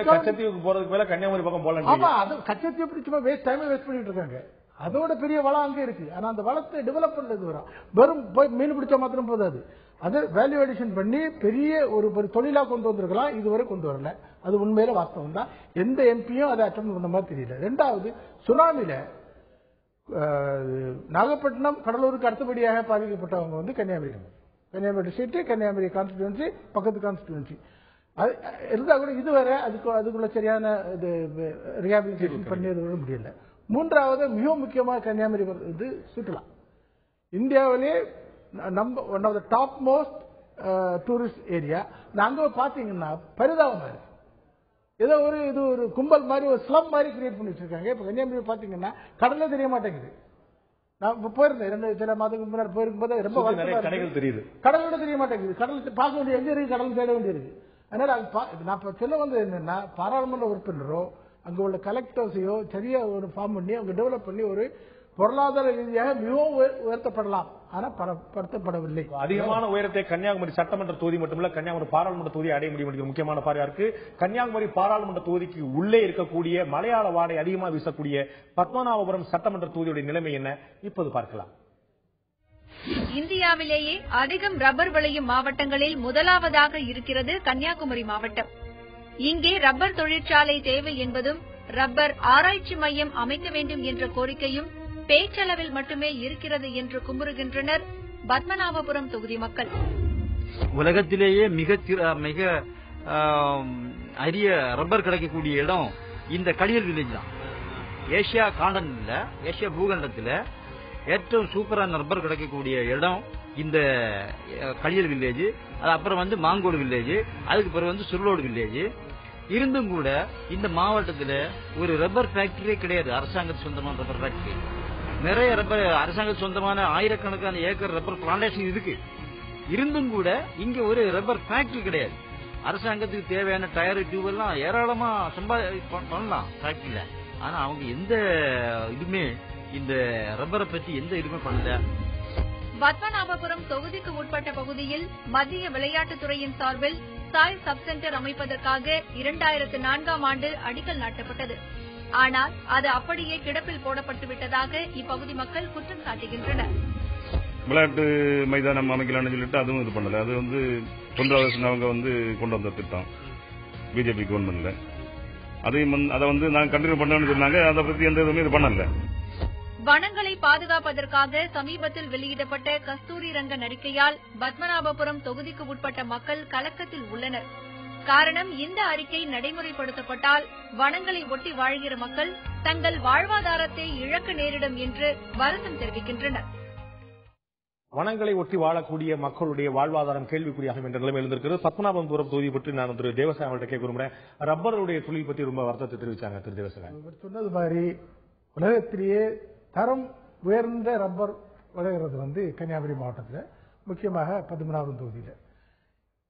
கச்சத்தீவுக்கு போறதுக்கு மேல கன்னியாகுமரி பக்கம் போலாம்.
ஆமா, அது கச்சத்தீவு பிடிச்சமா டைம் வேஸ்ட் பண்ணிட்டு இருக்காங்க. அதோட பெரிய வளம் அங்கே இருக்கு. ஆனா அந்த வளத்தை டெவலப் பண்றது வெறும் போய் மீன் பிடிச்சா மாத்திரம் போதாது, அதை வேல்யூ அடிஷன் பண்ணி பெரிய ஒரு தொழிலா கொண்டு வந்திருக்கலாம். இதுவரை கொண்டு வரல. அது உண்மையில வாஸ்தவம் தான். எந்த எம்பியும் அதை அட்டன் பண்ண மாதிரி தெரியல. 2வது சுனாமில நாகப்பட்டினம், கடலூருக்கு அடுத்தபடியாக பாதிக்கப்பட்டவங்க கன்னியாகுமரி டிஸ்ட்ரிக்ட், கன்னியாகுமரி கான்ஸ்டிடியூன்சி, பக்கத்து கான்ஸ்டிடியூன்சி. இருந்தா கூட இதுவரை அதுக்குள்ள சரியான ரிஹாபிலிட்டேஷன் பண்ணி முடியல. 3வது மிக முக்கியமாக கன்னியாகுமரி சுற்றுலா. இந்தியாவிலே one of the top most tourist area. அங்க பாத்தீங்கன்னா பரிதாபமா இருக்கு. ஏதோ இது ஒரு கும்பல் மாதிரி, ஒரு ஸ்லம் மாதிரி கிரியேட் பண்ணி வச்சிருக்காங்க. இப்ப கன்னியாகுமரி பாத்தீங்கன்னா கடலே தெரிய மாட்டேங்குது. நான் போயிருந்தேன் சில மாதத்துக்கு முன்னாடி போயிருக்கும்போது ரொம்ப கடைகள் தெரியுது, கடலோட தெரிய மாட்டேங்குது. கடல் பார்க்க வேண்டிய எங்க இருக்கு, கடல் தேட வேண்டியிருக்கு. அதனால நான் சொல்ல வந்தது என்னன்னா, பாராளுமன்ற உறுப்பினரோ அங்க உள்ள கலெக்டர்ஸையோ சரியா ஒரு ஃபார்ம் பண்ணி அவங்க டெவலப் பண்ணி ஒரு பொருளாதார ரீதியாக மிகவும் உயர்த்தப்படலாம். ஆனா படுத்தப்படவில்லை.
அதிகமான உயரத்தை கன்னியாகுமரி சட்டமன்ற தொகுதி மட்டுமல்ல, கன்னியாகுமரி பாராளுமன்ற தொகுதி அடைய முடியும். முக்கியமான பார்வையா இருக்கு. கன்னியாகுமரி பாராளுமன்ற தொகுதிக்கு உள்ளே இருக்கக்கூடிய மலையாள வாடை அதிகமாக வீசக்கூடிய பத்மநாபபுரம் சட்டமன்ற தொகுதியுடைய நிலைமை என்ன, இப்போது பார்க்கலாம்.
இந்தியாவிலேயே அதிகம் ரப்பர் விளையும் மாவட்டங்களில் முதலாவதாக இருக்கிறது கன்னியாகுமரி மாவட்டம். இங்கே ரப்பர் தொழிற்சாலை தேவை என்பதும், ரப்பர் ஆராய்ச்சி மையம் அமைக்க வேண்டும் என்ற கோரிக்கையும் பேச்சளவில் மட்டுமே இருக்கிறது என்று குமுறுகின்றனர் பத்மநாபபுரம் தொகுதி மக்கள்.
உலகத்திலேயே மிக அரிய ரப்பர் கிடைக்கக்கூடிய இடம் இந்த கடியல் வில்லேஜ் தான். ஏசியா காண்டன்ல, ஏசியா பூகண்டத்தில் ഏറ്റവും சூப்பரான ரப்பர் கிடைக்கக்கூடிய இடம் இந்த கடியல் வில்லேஜ். அது அப்புறம் மாங்கோடு வில்லேஜ், அதுக்கு பிறகு சுருளோடு வில்லேஜ். இருந்தும் கூட இந்த மாவட்டத்தில் ஒரு ரப்பர் ஃபேக்டரியே கிடையாது. அரசாங்கத்துக்கு சொந்தமான ரப்பர் ஃபேக்டரி நிறைய ரப்பர், அரசாங்கத்துக்கு சொந்தமான ஆயிரக்கணக்கான ஏக்கர் ரப்பர் பிளான்டேஷன் இருக்கு. இருந்தும் கூட இங்க ஒரு ரப்பர் ஃபேக்டரி கிடையாது. அரசாங்கத்துக்கு தேவையான டயர், டியூப் எல்லாம் ஏராளமா பண்ணலாம் ஃபேக்டரியில. ஆனா அவங்க எந்த இதுமே இந்த ரப்பரை பற்றி எந்த இதுவுமே பண்ணல.
பத்மநாபபுரம் தொகுதிக்கு உட்பட்ட பகுதியில் மத்திய விளையாட்டுத்துறையின் சார்பில் சாய் சப் சென்டர் அமைப்பதற்காக 2004ஆம் ஆண்டு அடிக்கல் நாட்டப்பட்டது. ஆனால் அது அப்படியே கிடப்பில் போடப்பட்டு விட்டதாக இப்பகுதி மக்கள் குற்றம் சாட்டுகின்றனர்.
விளையாட்டு மைதானம் அமைக்கலாம்னு சொல்லிட்டு அதுவும் இது பண்ணல. அது வந்து தொண்டரசன் அவங்க வந்து கொண்டு வந்த திட்டம் பிஜேபி கவர்மெண்ட்ல. அதையும் அதை வந்து நாங்க கண்டினியூ பண்ணணும்னு சொன்னாங்க. அதை பத்தி எந்த இதுவுமே இது பண்ணல.
வனங்களை பாதுகாப்பதற்காக சமீபத்தில் வெளியிடப்பட்ட கஸ்தூரி ரங்கன் அறிக்கையால் பத்மநாபபுரம் தொகுதிக்கு உட்பட்ட மக்கள் கலக்கத்தில் உள்ளனர். காரணம், இந்த அறிக்கை நடைமுறைப்படுத்தப்பட்டால் வனங்களை ஒட்டி வாழ்கிற மக்கள் தங்கள் வாழ்வாதாரத்தை இழக்க நேரிடும் என்று வருத்தம் தெரிவிக்கின்றனர்.
வனங்களை ஒட்டி வாழக்கூடிய மக்களுடைய வாழ்வாதாரம் கேள்விக்குறியாகும் என்ற நிலைமை எழுந்திருக்கிறது. பத்மநாபபுரம் தொகுதி பற்றி நான் திரு தேவசாமி அவர்கிட்ட கேட்க விரும்புறேன். ரப்பருடைய தொழில் பற்றி ரொம்ப வருத்தத்தை தெரிவிச்சாங்க திரு தேவசாமி.
சொன்னது மாதிரி உலகத்திலேயே தரம் உயர்ந்த ரப்பர் விளைகிறது வந்து கன்னியாகுமரி மாவட்டத்தில், முக்கியமாக பத்மநாபபுரம் தொகுதியில்.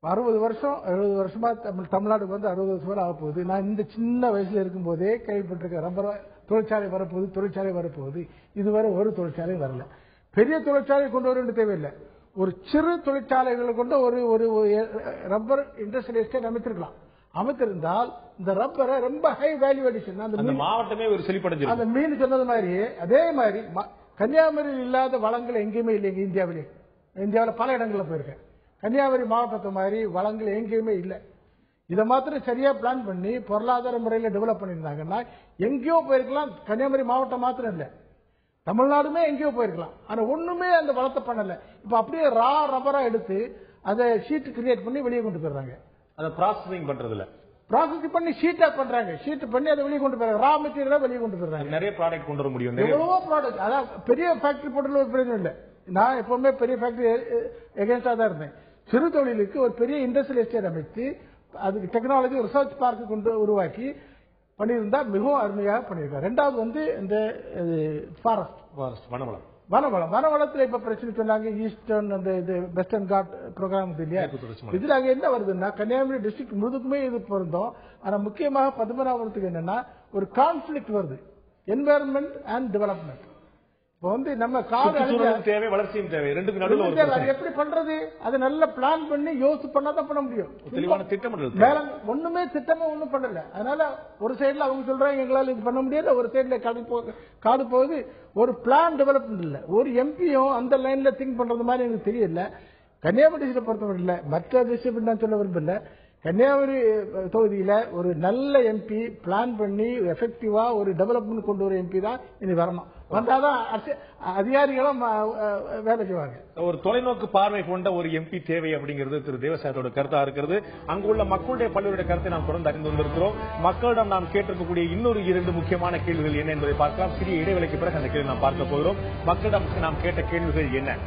60 வருஷம் 70 வருஷமா தமிழ்நாடுக்கு வந்து 60 வருஷம் ஆக போகுது. நான் இந்த சின்ன வயசுல இருக்கும் போதே கேள்விப்பட்டிருக்கேன், ரப்பர் தொழிற்சாலை வரப்போகுது. இதுவரை ஒரு தொழிற்சாலை வரல. பெரிய தொழிற்சாலை கொண்டு வர வேண்டிய தேவையில்லை. ஒரு சிறு தொழிற்சாலைகளை கொண்டு ஒரு ரப்பர் இண்டஸ்ட்ரியல் எஸ்டேட் அமைத்திருந்தால் இந்த ரப்பரை ரொம்ப ஹை வேல்யூ அடிஷன் அந்த
மாவட்டமே ஒரு செழிப்படைஞ்சு.
அந்த மீன் சொன்னது மாதிரி அதே மாதிரி கன்னியாகுமரியில் இல்லாத வளங்கள் எங்கேயுமே இல்லைங்க. இந்தியாவில் பல இடங்களில் போயிருக்கேன். கன்னியாகுமரி மாவட்டத்தை மாதிரி வளங்கள் எங்கேயுமே இல்லை. இதை மாத்திரம் சரியா பிளான் பண்ணி பொருளாதார முறையில் டெவலப் பண்ணியிருந்தாங்கன்னா எங்கேயோ போயிருக்கலாம். கன்னியாகுமரி மாவட்டம் மாத்திரம் இல்லை, தமிழ்நாடுமே எங்கேயோ போயிருக்கலாம். ஆனா ஒண்ணுமே அந்த வளத்தை பண்ணல. இப்ப அப்படியே ரா ரப்பரா எடுத்து அதை ஷீட் கிரியேட் பண்ணி வெளியே கொண்டு போயிடுறாங்க.
அதை ப்ராசஸிங் பண்றதுல
ப்ராசஸ் பண்ணி ஷீட்டா பண்றாங்க. ஷீட் பண்ணி அதை வெளியே கொண்டு போயிடுறாங்க. ரா மெட்டீரியலா வெளியே கொண்டு போயிடுறாங்க.
நிறைய ப்ராடக்ட் கொண்டு வர முடியும்.
எவ்வளவோ ப்ராடக்ட். அதான் பெரிய ஃபேக்டரி போட்டதுல ஒரு பிரயோஜனம் இல்லை. நான் எப்பவுமே பெரிய ஃபேக்டரி எகென்ஸ்டா தான் இருந்தேன். சிறு தொழிலுக்கு ஒரு பெரிய இண்டஸ்ட்ரியல் எஸ்டேட் அமைத்து அதுக்கு டெக்னாலஜி ரிசர்ச் பார்க் கொண்டு உருவாக்கி பண்ணியிருந்தா மிகவும் அருமையாக பண்ணியிருக்காங்க. ரெண்டாவது வந்து இந்த ஃபாரஸ்ட் வனவளத்தில் இப்ப பிரச்சனை சொன்னாங்க. ஈஸ்டர்ன் அந்த வெஸ்டர்ன் காட் ப்ரோக்ராம் இல்லையா, இதுல அங்க என்ன வருதுன்னா கன்னியாகுமரி டிஸ்ட்ரிக்ட் முழுதுக்குமே இது பொருந்தும். ஆனா முக்கியமாக பத்மநாபபுரத்துக்கு என்னன்னா ஒரு கான்ஃபிளிக்ட் வருது, என்வாயர்மெண்ட் அண்ட் டெவலப்மெண்ட். இப்ப வந்து நம்ம காடு
தேவை, வளர்ச்சியும் தேவை, ரெண்டுக்கு நடுவில்
அது எப்படி பண்றது? அதை நல்லா பிளான் பண்ணி யோசிச்சு பண்ணாதான் பண்ண முடியும்.
தெளிவான திட்டம்
ஒண்ணுமே திட்டமா ஒண்ணும் பண்ணல. அதனால ஒரு சைடுல அவங்க சொல்றாங்க எங்களால இது பண்ண முடியாது, ஒரு சைடுல காடு போகுது. ஒரு பிளான் டெவலப்மெண்ட் இல்ல. ஒரு எம்பியும் அந்த லைன்ல திங்க் பண்றது மாதிரி எனக்கு தெரியல. கன்னியாகுமரி டிஸ்ட்ரிக்ட் பொறுத்தவரை இல்ல, மற்ற டிஸ்ட்ரிக்ட் நான் சொல்ல விரும்பல. கன்னியாகுமரி தொகுதியில ஒரு நல்ல எம்பி பிளான் பண்ணி எஃபெக்டிவா ஒரு டெவலப்மெண்ட் கொண்டு வர எம்பி தான் இனி வரணும். வந்தாதான் அதிகாரிகளும் வேலை செய்வாங்க.
ஒரு தொலைநோக்கு பார்வை கொண்ட ஒரு எம்பி தேவை அப்படிங்கிறது திரு தேவசாயத்தோட கருத்தா இருக்கிறது. அங்குள்ள மக்களுடைய பல்வேறு கருத்தை நாம் தொடர்ந்து அறிந்து கொண்டிருக்கிறோம். மக்களிடம் நாம் கேட்டிருக்கக்கூடிய இன்னொரு 2 முக்கியமான கேள்விகள் என்ன என்பதை பார்க்கலாம். சிறிய இடைவெளிக்கு பிறகு அந்த கேள்வி நாம் பார்க்க போகிறோம். மக்களிடம் நாம் கேட்ட கேள்விகள் என்ன?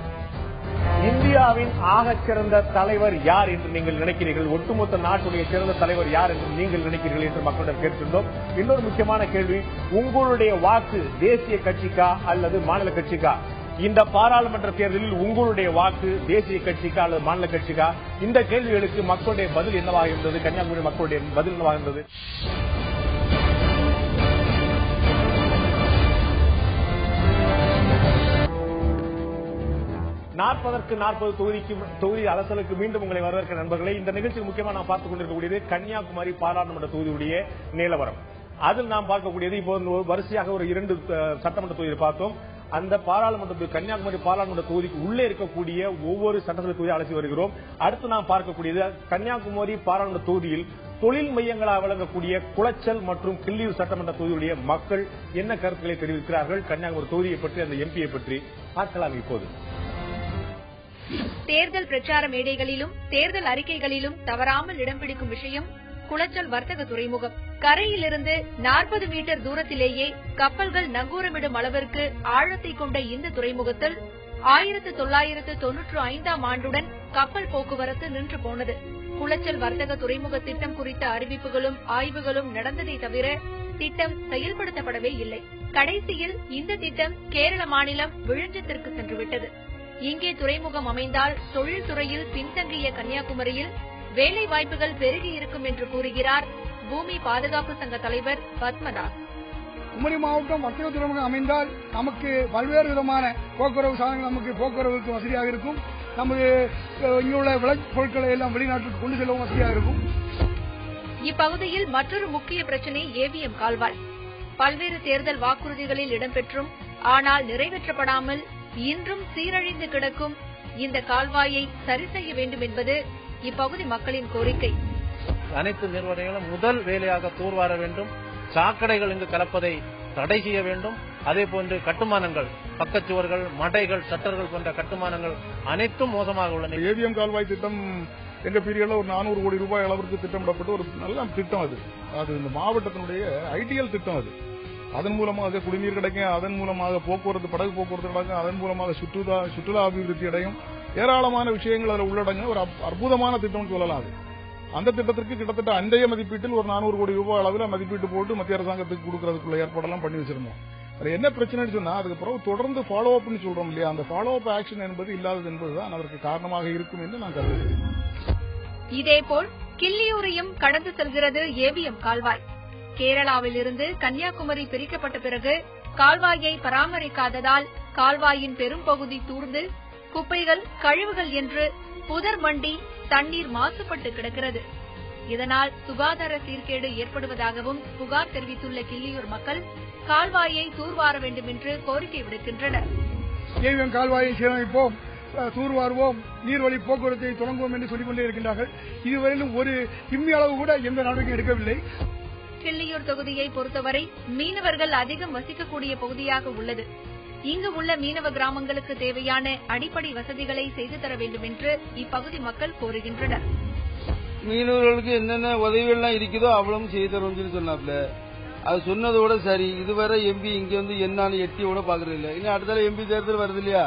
இந்தியாவின் ஆகச் சிறந்த தலைவர் யார் என்று நீங்கள் நினைக்கிறீர்கள்? ஒட்டுமொத்த நாட்டுடைய சிறந்த தலைவர் யார் என்று நீங்கள் நினைக்கிறீர்கள் என்று மக்களிடம் கேட்டிருந்தோம். இன்னொரு முக்கியமான கேள்வி, உங்களுடைய வாக்கு தேசிய கட்சிக்கா அல்லது மாநில கட்சிக்கா? இந்த பாராளுமன்ற தேர்தலில் உங்களுடைய வாக்கு தேசிய கட்சிக்கா அல்லது மாநில கட்சிக்கா? இந்த கேள்விகளுக்கு மக்களுடைய பதில் என்னவாக இருந்தது? கன்னியாகுமரி மக்களுடைய பதில் என்னவாக இருந்தது? 40க்கு 40 தொகுதி அலசலுக்கு மீண்டும் உங்களை வரவேற்கிற நண்பர்களே. இந்த நிகழ்ச்சியில் முக்கியமாக நாம் பார்த்துக் கொண்டிருக்கக்கூடியது கன்னியாகுமரி பாராளுமன்ற தொகுதியுடைய நிலவரம். அதில் நாம் பார்க்கக்கூடியது இப்போ வரிசையாக ஒரு 2 சட்டமன்ற தொகுதியை பார்த்தோம். அந்த பாராளுமன்ற கன்னியாகுமரி பாராளுமன்ற தொகுதிக்கு உள்ளே இருக்கக்கூடிய ஒவ்வொரு சட்டசபை தொகுதியை அழைச்சி வருகிறோம். அடுத்து நாம் பார்க்கக்கூடியது கன்னியாகுமரி பாராளுமன்ற தொகுதியில் தொழில் மையங்களாக வழங்கக்கூடிய குளச்சல் மற்றும் கிள்ளியூர் சட்டமன்ற தொகுதியுடைய மக்கள் என்ன கருத்துக்களை தெரிவிக்கிறார்கள் கன்னியாகுமரி தொகுதியை பற்றி, அந்த எம்பியை பற்றி பார்க்கலாம். இப்போது
தேர்தல் பிரச்சார மேடைகளிலும் தேர்தல் அறிக்கைகளிலும் தவறாமல் இடம் பிடிக்கும் விஷயம் குளச்சல் வர்த்தக துறைமுகம். கரையிலிருந்து 40 மீட்டர் தூரத்திலேயே கப்பல்கள் நங்கூரமிடும் அளவிற்கு ஆழத்தை கொண்ட இந்த துறைமுகத்தில் 1995ஆம் ஆண்டுடன் கப்பல் போக்குவரத்து நின்று போனது. குளச்சல் வர்த்தக துறைமுக திட்டம் குறித்த அறிவிப்புகளும் ஆய்வுகளும் நடந்ததை தவிர திட்டம் செயல்படுத்தப்படவே இல்லை. கடைசியில் இந்த திட்டம் கேரள மாநிலம் விழுஞ்சத்திற்கு சென்றுவிட்டது. இங்கே துறைமுகம் அமைந்தால் தொழில்துறையில் பின்தங்கிய கன்னியாகுமரியில் வேலை வாய்ப்புகள் பெருகி இருக்கும் என்று கூறுகிறார் பூமி பாதுகாப்பு சங்க தலைவர் பத்மநாத்.
குமரி மாவட்டம் வர்த்தக துறைமுகம் அமைந்தால் நமக்கு பல்வேறு விதமான போக்குவரத்து சாதனங்கள் நமக்கு போக்குவரத்து வசதியாக இருக்கும். நமது இங்குள்ள விளைபொருட்களை எல்லாம் வெளிநாட்டுக்கு கொண்டு செல்லவும் வசதியாக இருக்கும்.
இப்பகுதியில் மற்றொரு முக்கிய பிரச்சினை ஏவிஎம் கால்வாய். பல்வேறு தேர்தல் வாக்குறுதிகளில் இடம்பெற்றும் ஆனால் நிறைவேற்றப்படாமல் இன்றும் சீரழிந்து கிடக்கும் இந்த கால்வாயை சரி செய்ய வேண்டும் என்பது இப்பகுதி மக்களின் கோரிக்கை.
அனைத்து நிறுவனங்களும் முதல் வேலையாக தூர்வார வேண்டும். சாக்கடைகள் இங்கு கலப்பதை தடை செய்ய வேண்டும். அதேபோன்று கட்டுமானங்கள், பக்கச்சுவர்கள், மடைகள், சட்டர்கள் போன்ற கட்டுமானங்கள் அனைத்தும் மோசமாக உள்ளன.
ஏவிஎம் கால்வாய் திட்டம் எங்க பீரியட்ல ஒரு 400 கோடி ரூபாய் அளவிற்கு திட்டமிடப்பட்ட ஒரு நல்ல திட்டம். அது இந்த மாவட்டத்தினுடைய ஐடியல் திட்டம். அதன் மூலமாக குடிநீர் கிடைக்கும், அதன் மூலமாக போக்குவரத்து, படகு போக்குவரத்து கிடைக்கும், அதன் மூலமாக சுற்றுலா அபிவிருத்தி அடையும். ஏராளமான விஷயங்கள் அதில் உள்ளடங்கிய ஒரு அற்புதமான திட்டம் சொல்லலாம். அந்த திட்டத்திற்கு கிட்டத்தட்ட அன்றைய மதிப்பீட்டில் ஒரு 400 கோடி ரூபாய் அளவில் மதிப்பீட்டு போட்டு மத்திய அரசாங்கத்துக்கு கொடுக்கறதுக்குள்ள ஏற்பாடெல்லாம் பண்ணி வச்சிருந்தோம். அது என்ன பிரச்சனைன்னு சொன்னா அதுக்கப்புறம் தொடர்ந்து ஃபாலோ அப்னு சொல்றோம் இல்லையா, அந்த ஃபாலோ அப் ஆக்ஷன் என்பது இல்லாதது என்பதுதான் அதற்கு காரணமாக இருக்கும் என்று நான் கருதுகிறேன்.
இதேபோல் கிள்ளியூரையும் கடந்து செல்கிறது ஏவிஎம் கால்வாய். கேரளாவில் இருந்து கன்னியாகுமரி பிரிக்கப்பட்ட பிறகு கால்வாயை பராமரிக்காததால் கால்வாயின் பெரும்பகுதி தூர்ந்து குப்பைகள், கழிவுகள் என்று புதர் மண்டி தண்ணீர் மாசுபட்டு கிடக்கிறது. இதனால் சுகாதார சீர்கேடு ஏற்படுவதாகவும் புகார் தெரிவித்துள்ள கிள்ளியூர் மக்கள் கால்வாயை தூர்வார வேண்டும் என்று கோரிக்கை விடுக்கின்றனர்.
ஏவிஎம் கால்வாயை சீரமைப்போம், தூர்வாருவோம், நீர்வழி போக்குவரத்தை தொடங்குவோம் என்று சொல்லிக் கொண்டே இருக்கின்றார்கள். இதுவரையிலும் ஒரு இம்மி அளவு கூட எந்த நடவடிக்கை எடுக்கவில்லை.
கிள்ளியூர் தொகுதியை பொறுத்தவரை மீனவர்கள் அதிகம் வசிக்கக்கூடிய பகுதியாக உள்ளது. இங்கு உள்ள மீனவ கிராமங்களுக்கு தேவையான அடிப்படை வசதிகளை செய்து தர வேண்டும் என்று இப்பகுதி மக்கள் கோருகின்றனர்.
மீனவர்களுக்கு என்னென்ன உதவிகள்லாம் இருக்குதோ அவ்வளவு செய்து தரோம்னு சொன்னாப்ல. அது சொன்னதோட சரி. இதுவரை எம்பி இங்க வந்து என்னன்னு எட்டி கூட பாக்குறது இல்ல. இன்னும் அடுத்த எம்பி தேர்தல் வருது இல்லையா,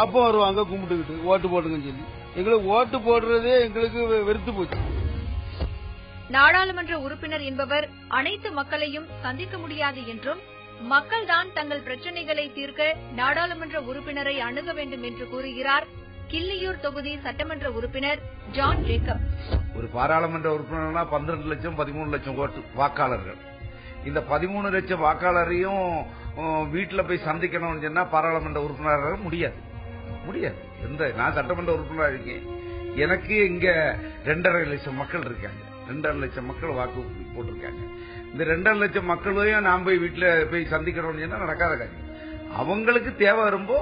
அப்போ வருவாங்க கும்பிட்டுக்கிட்டு ஓட்டு போடுங்கன்னு சொல்லி. எங்களுக்கு ஓட்டு போடுறதே எங்களுக்கு வெறுத்து போச்சு.
நாடாளுமன்ற உறுப்பினர் என்பவர் அனைத்து மக்களையும் சந்திக்க முடியாது என்றும் மக்கள்தான் தங்கள் பிரச்சினைகளை தீர்க்க நாடாளுமன்ற உறுப்பினரை அணுக வேண்டும் என்று கூறுகிறார் கிள்ளியூர் தொகுதி சட்டமன்ற உறுப்பினர் ஜான் ஜேக்கப்.
ஒரு பாராளுமன்ற உறுப்பினர்னா 12 லட்சம் 13 லட்சம் ஓட்டு வாக்காளர்கள். இந்த 13 லட்சம் வாக்காளரையும் வீட்டில் போய் சந்திக்கணும்னு சொன்னா பாராளுமன்ற உறுப்பினராக முடியாது. நான் சட்டமன்ற உறுப்பினராக இருக்கேன். எனக்கு இங்க 2.5 லட்சம் மக்கள் இருக்காங்க. 2.5 லட்சம் மக்கள் வாக்கு போட்டிருக்காங்க. இந்த 2.5 லட்சம் மக்களையும் நான் போய் வீட்டுல போய் சந்திக்கணும்னு சொன்னா நடக்காத காரியம். அவங்களுக்கு தேவை வரும்போ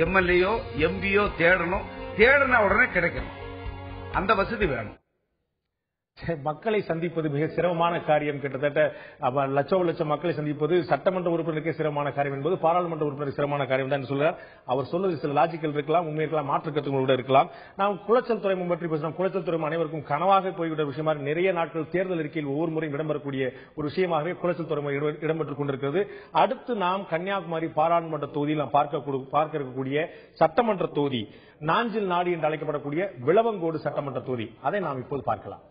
எம்எல்ஏயோ எம்பியோ தேடனா உடனே கிடைக்கணும். அந்த வசதி வேணும்.
மக்களை சந்திப்பது மிக சிரமமான காரியம். கிட்டத்தட்ட லட்சம் மக்களை சந்திப்பது சட்டமன்ற உறுப்பினருக்கே சிரமமான காரியம் என்பது பாராளுமன்ற உறுப்பினர் சிரமமான காரியம் தான் சொல்றார். அவர் சொல்வது சில லாஜிக்கல் இருக்கலாம், உண்மை இருக்கலாம், மாற்று கருத்துக்களோட இருக்கலாம். நாம் குளச்சல் துறைமுகம் பற்றி பேசலாம். குளச்சல் துறைமுகம் அனைவருக்கும் கனவாக போய்விட்ட விஷயமா நிறைய நாட்கள் தேர்தல் அறிக்கையில் ஒவ்வொரு முறையும் இடம்பெறக்கூடிய ஒரு விஷயமாகவே குளச்சல் துறைமுகம் இடம்பெற்றுக் கொண்டிருக்கிறது. அடுத்து நாம் கன்னியாகுமரி பாராளுமன்ற தொகுதியில் நாம் பார்க்க இருக்கக்கூடிய சட்டமன்ற தொகுதி நாஞ்சில் நாடு என்று அழைக்கப்படக்கூடிய விளவங்கோடு சட்டமன்ற தொகுதி. அதை நாம் இப்போது பார்க்கலாம்.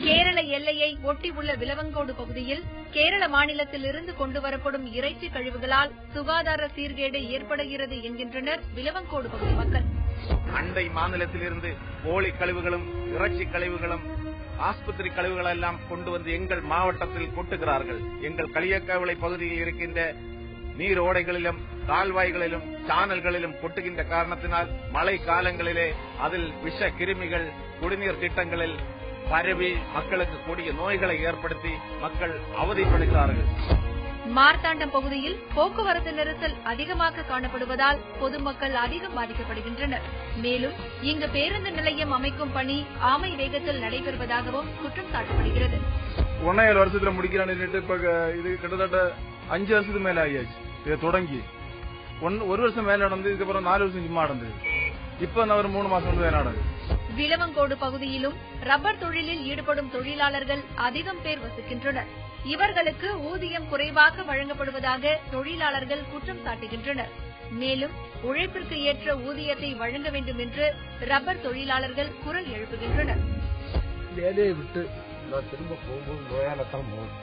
கேரள எல்லையை ஒட்டியுள்ள விளவங்கோடு பகுதியில் கேரள மாநிலத்திலிருந்து கொண்டுவரப்படும் இறைச்சி கழிவுகளால் சுகாதார சீர்கேடு ஏற்படுகிறது என்கின்றனர் விளவங்கோடு பகுதி மக்கள்.
அண்டை மாநிலத்திலிருந்து கோழி கழிவுகளும் இறைச்சி கழிவுகளும் ஆஸ்பத்திரி கழிவுகள் எல்லாம் கொண்டு வந்து எங்கள் மாவட்டத்தில் கொட்டுகிறார்கள். எங்கள் களியக்காவிளை பகுதியில் இருக்கின்ற நீர் ஓடைகளிலும் கால்வாய்களிலும் சானல்களிலும் கொட்டுகின்ற காரணத்தினால் மழை காலங்களிலே அதில் விஷ கிருமிகள் குடிநீர் திட்டங்களில் பரவி மக்களுக்கு கூடிய நோய்களை ஏற்படுத்தி மக்கள் அவதிப்படுகிறார்கள்.
மார்த்தாண்டம் பகுதியில் போக்குவரத்து நெரிசல் அதிகமாக காணப்படுவதால் பொதுமக்கள் அதிகம் பாதிக்கப்படுகின்றனர். மேலும் இங்கு பேருந்து நிலையம் அமைக்கும் பணி ஆமை வேகத்தில் நடைபெறுவதாகவும் குற்றம் சாட்டப்படுகிறது.
1.5 வருஷத்துல முடிக்கிறான்னு இப்ப இது கிட்டத்தட்ட 5 வருஷத்துக்கு மேல ஆகியாச்சு. இதை தொடங்கி 1 வருஷம் மேல நடந்து, இதுக்கப்புறம் 4 வருஷம் சும்மா நடந்தது. இப்ப ஒரு 3 மாசம் வந்து நடக்குது.
விளவங்கோடு பகுதியிலும் ரப்பர் தொழிலில் ஈடுபடும் தொழிலாளர்கள் அதிகம் பேர் வசிக்கின்றனர். இவர்களுக்கு ஊதியம் குறைவாக வழங்கப்படுவதாக தொழிலாளர்கள் குற்றம் சாட்டுகின்றனர். மேலும் உழைப்பிற்கு ஏற்ற ஊதியத்தை வழங்க வேண்டும் என்று ரப்பர் தொழிலாளர்கள் குரல் எழுப்புகின்றனர்.
வேலையை விட்டு நான் திரும்ப போகும்போது நோயாலத்தான் போகணும்.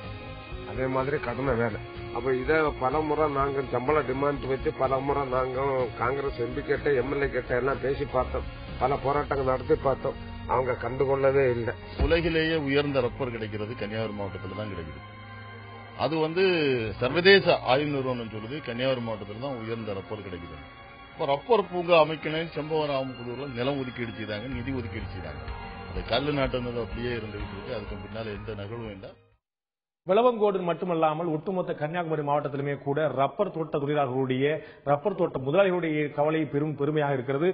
அதே மாதிரி கடமை வேலை. அப்ப இத பலமுறை நாங்க சம்பள டிமாண்ட் வச்சு பலமுறை நாங்க காங்கிரஸ் எம்பி கிட்ட எம்எல்ஏ கிட்ட எல்லாம் பேசி பார்த்தோம். பல போராட்டங்கள் நடத்தி பார்த்தோம். அவங்க கண்டுகொள்ளவே இல்லை.
உலகிலேயே உயர்ந்த ரப்பர் கிடைக்கிறது கன்னியாகுமரி மாவட்டத்தில் தான் கிடைக்குது. அது வந்து சர்வதேச ஆய்வு நிறுவனம் சொல்லுது கன்னியாகுமரி மாவட்டத்தில் தான் உயர்ந்த ரப்பர் கிடைக்குது. இப்போ ரப்பர் பூங்கா அமைக்கணும் செம்பவராமபுதூர்ல நிலம் ஒதுக்கீடு செய்தாங்க, நிதி ஒதுக்கீடு செய்தாங்க. அது கல்லு நாட்டுனது அப்படியே இருந்துகிட்டு இருக்கு. அதுக்கு பின்னால எந்த நகழ்வும் இல்லை.
விளவங்கோடு மட்டுமல்லாமல் ஒட்டுமொத்த கன்னியாகுமரி மாவட்டத்திலுமே கூட ரப்பர் தோட்ட தொழிலாளர்களுடைய ரப்பர் தோட்ட முதலாளிகளுடைய கவலை பெருமையாக இருக்கிறது,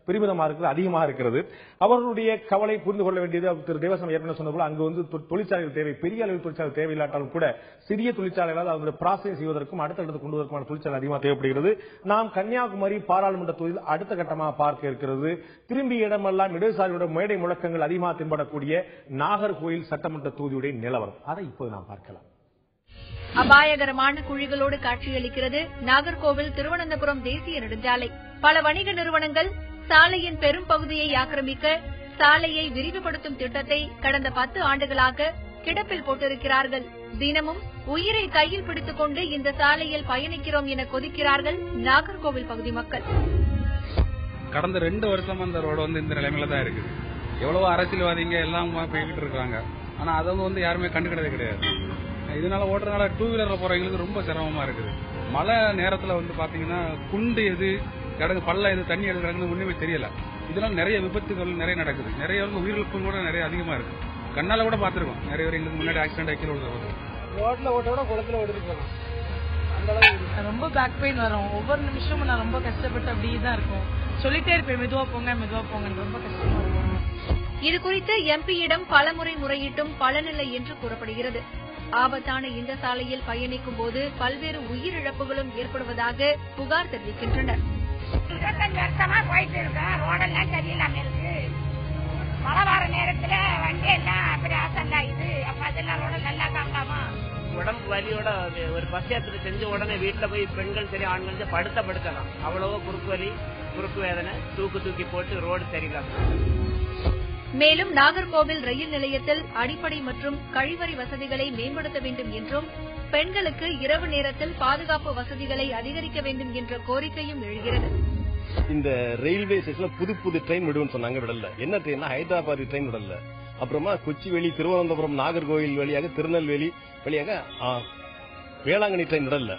பெருமிதமாக இருக்கிறது, அதிகமாக இருக்கிறது. அவர்களுடைய கவலை புரிந்து கொள்ள வேண்டியது திரு தேவசம் ஏற்கனவே சொன்ன போல அங்கு வந்து தொழிற்சாலைகள் தேவை, பெரிய அளவில் தொழிற்சாலை தேவையில்லாட்டாலும் கூட சிறிய தொழிற்சாலைகளால் அதனுடைய ப்ராசஸ் செய்வதற்கும் அடுத்தடுத்து கொண்டு வருவதற்கான தொழிற்சாலை அதிகமாக தேவைப்படுகிறது. நாம் கன்னியாகுமரி பாராளுமன்ற தொகுதியில் அடுத்த கட்டமாக பார்க்க இருக்கிறது. திரும்பிய இடமெல்லாம் இடதுசாரியுடைய மேடை முழக்கங்கள் அதிகமாக தென்படக்கூடிய நாகர்கோயில் சட்டமன்ற தொகுதியுடைய நிலவரம் அதை இப்போது நாம் பார்க்கலாம்.
அபாயகரமான குழிகளோடு காட்சியளிக்கிறது நாகர்கோவில் திருவனந்தபுரம் தேசிய நெடுஞ்சாலை. பல வணிக நிறுவனங்கள் சாலையின் பெரும் பகுதியை ஆக்கிரமிக்க சாலையை விரிவுபடுத்தும் திட்டத்தை கடந்த 10 ஆண்டுகளாக கிடப்பில் போட்டிருக்கிறார்கள். தினமும் உயிரை கையில் பிடித்துக் கொண்டு இந்த சாலையில் பயணிக்கிறோம் என கொதிக்கிறார்கள் நாகர்கோவில் பகுதி மக்கள்.
கடந்த 2 வருஷமா இந்த ரோடு வந்து இந்த நிலைமையில தான் இருக்குது. எவ்வளவோ அரசியல்வாதிங்க எல்லாம் போய்கிட்டு இருக்காங்க. ஆனா அதை வந்து யாருமே கண்டுக்கிட்டதே கிடையாது. இதனால ஓட்டுறதுனால 2 வீலர்ல போறவங்களுக்கு ரொம்ப சிரமமா இருக்குது. மழை நேரத்துல வந்து பாத்தீங்கன்னா குண்டு எது கிடங்கு பள்ள எது தண்ணி எது கிடங்கு ஒண்ணுமே தெரியல. இதனால நிறைய விபத்துகள் நிறைய நடக்குது. நிறைய உயிரிழப்பு கூட நிறைய அதிகமா இருக்கு. கண்ணால கூட பாத்துருக்கோம். நிறைய பேர் எங்களுக்கு முன்னாடி ஆக்சிடென்ட் ஆக்கி
ரோட்ல ஓட்டோட குளத்துல ஓடிருக்கோம்.
ரொம்ப பேக் பெயின் வரும். ஒவ்வொரு நிமிஷமும் நான் ரொம்ப கஷ்டப்பட்டு அப்படியே தான் இருக்கும். சொல்லிட்டே இருப்பேன் மெதுவா போங்க ரொம்ப கஷ்டமா இருக்கும்.
இது குறித்து எம்பியிடம் பலமுறை முறையிட்டும் பலனில்லை என்று கூறப்படுகிறது. ஆபத்தான இந்த சாலையில் பயணிக்கும் போது பல்வேறு உயிரிழப்புகளும் ஏற்படுவதாக புகார் தெரிவிக்கின்றனர்.
25 வருஷமா போயிட்டு இருக்கேன். ரோடெல்லாம் சரியில்லாம இருக்கு. மழை வர நேரத்துல வண்டி எல்லாம் அப்படி அசந்தாயுது. அப்ப அதெல்லாம் ரோட நல்லா காக்கலாமா?
உடம்பு வலியோட ஒரு பஸ் யாத்திரை செஞ்ச உடனே வீட்டுல போய் பெண்கள் சரி ஆண்கள் சரி படுத்தலாம். அவ்வளவோ குறுக்கு வலி குறுக்கு வேதனை தூக்கி போட்டு ரோடு சரியில்லாம.
மேலும் நாகர்கோவில் ரயில் நிலையத்தில் அடிப்படை மற்றும் கழிவறை வசதிகளை மேம்படுத்த வேண்டும் என்றும் பெண்களுக்கு இரவு நேரத்தில் பாதுகாப்பு வசதிகளை அதிகரிக்க வேண்டும் என்ற கோரிக்கையும் எழுகிறது.
இந்த ரயில்வே ஸ்டேஷன்ல புது ட்ரெயின் விடுவோம்னு சொன்னாங்க, விடல. என்ன ட்ரெயின்னா ஹைதராபாத் ட்ரெயின் விடல. அப்புறமா கொச்சிவேலி திருவனந்தபுரம் நாகர்கோவில் வழியாக திருநெல்வேலி வழியாக வேளாங்கண்ணி ட்ரெயின் விடல.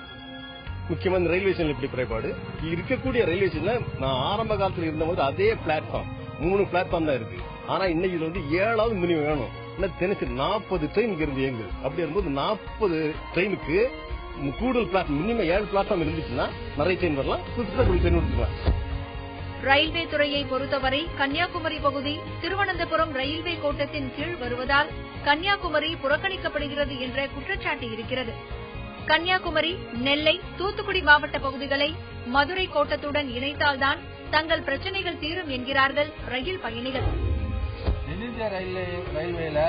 முக்கியமா இந்த ரயில்வே ஸ்டேஷன் இப்படி குறைபாடு இருக்கக்கூடிய ரயில்வே ஸ்டேஷன்ல நான் ஆரம்ப காலத்தில் இருந்தபோது அதே பிளாட்ஃபார்ம் 3 பிளாட்ஃபார்ம் தான் இருக்கு. ஆனா இன்னைக்கு இதுல வந்து 7வது மினிமம் வேணும். தினசரி 40 ட்ரெயின் இருந்து இயங்கு. அப்படி இருக்கும்போது 40 ட்ரெயினுக்கு கூடுதல் பிளாட்ஃபார்ம் மினிமம் 7 பிளாட்ஃபார்ம் இருந்துச்சுன்னா நிறைய ட்ரெயின் வரலாம், புதுசா ட்ரெயின் விட்டுக்கலாம்.
ரயில்வே துறையை பொறுத்தவரை கன்னியாகுமரி பகுதி திருவனந்தபுரம் ரயில்வே கோட்டத்தின் கீழ் வருவதால் கன்னியாகுமரி புறக்கணிக்கப்படுகிறது என்ற குற்றச்சாட்டு இருக்கிறது. கன்னியாகுமரி, நெல்லை, தூத்துக்குடி மாவட்ட பகுதிகளை மதுரை கோட்டத்துடன் இணைத்தால்தான் தங்கள் பிரச்சனைகள் தீரும் என்கிறார்கள் ரயில் பயணிகள்.
தென்னிந்திய ரயில்வேல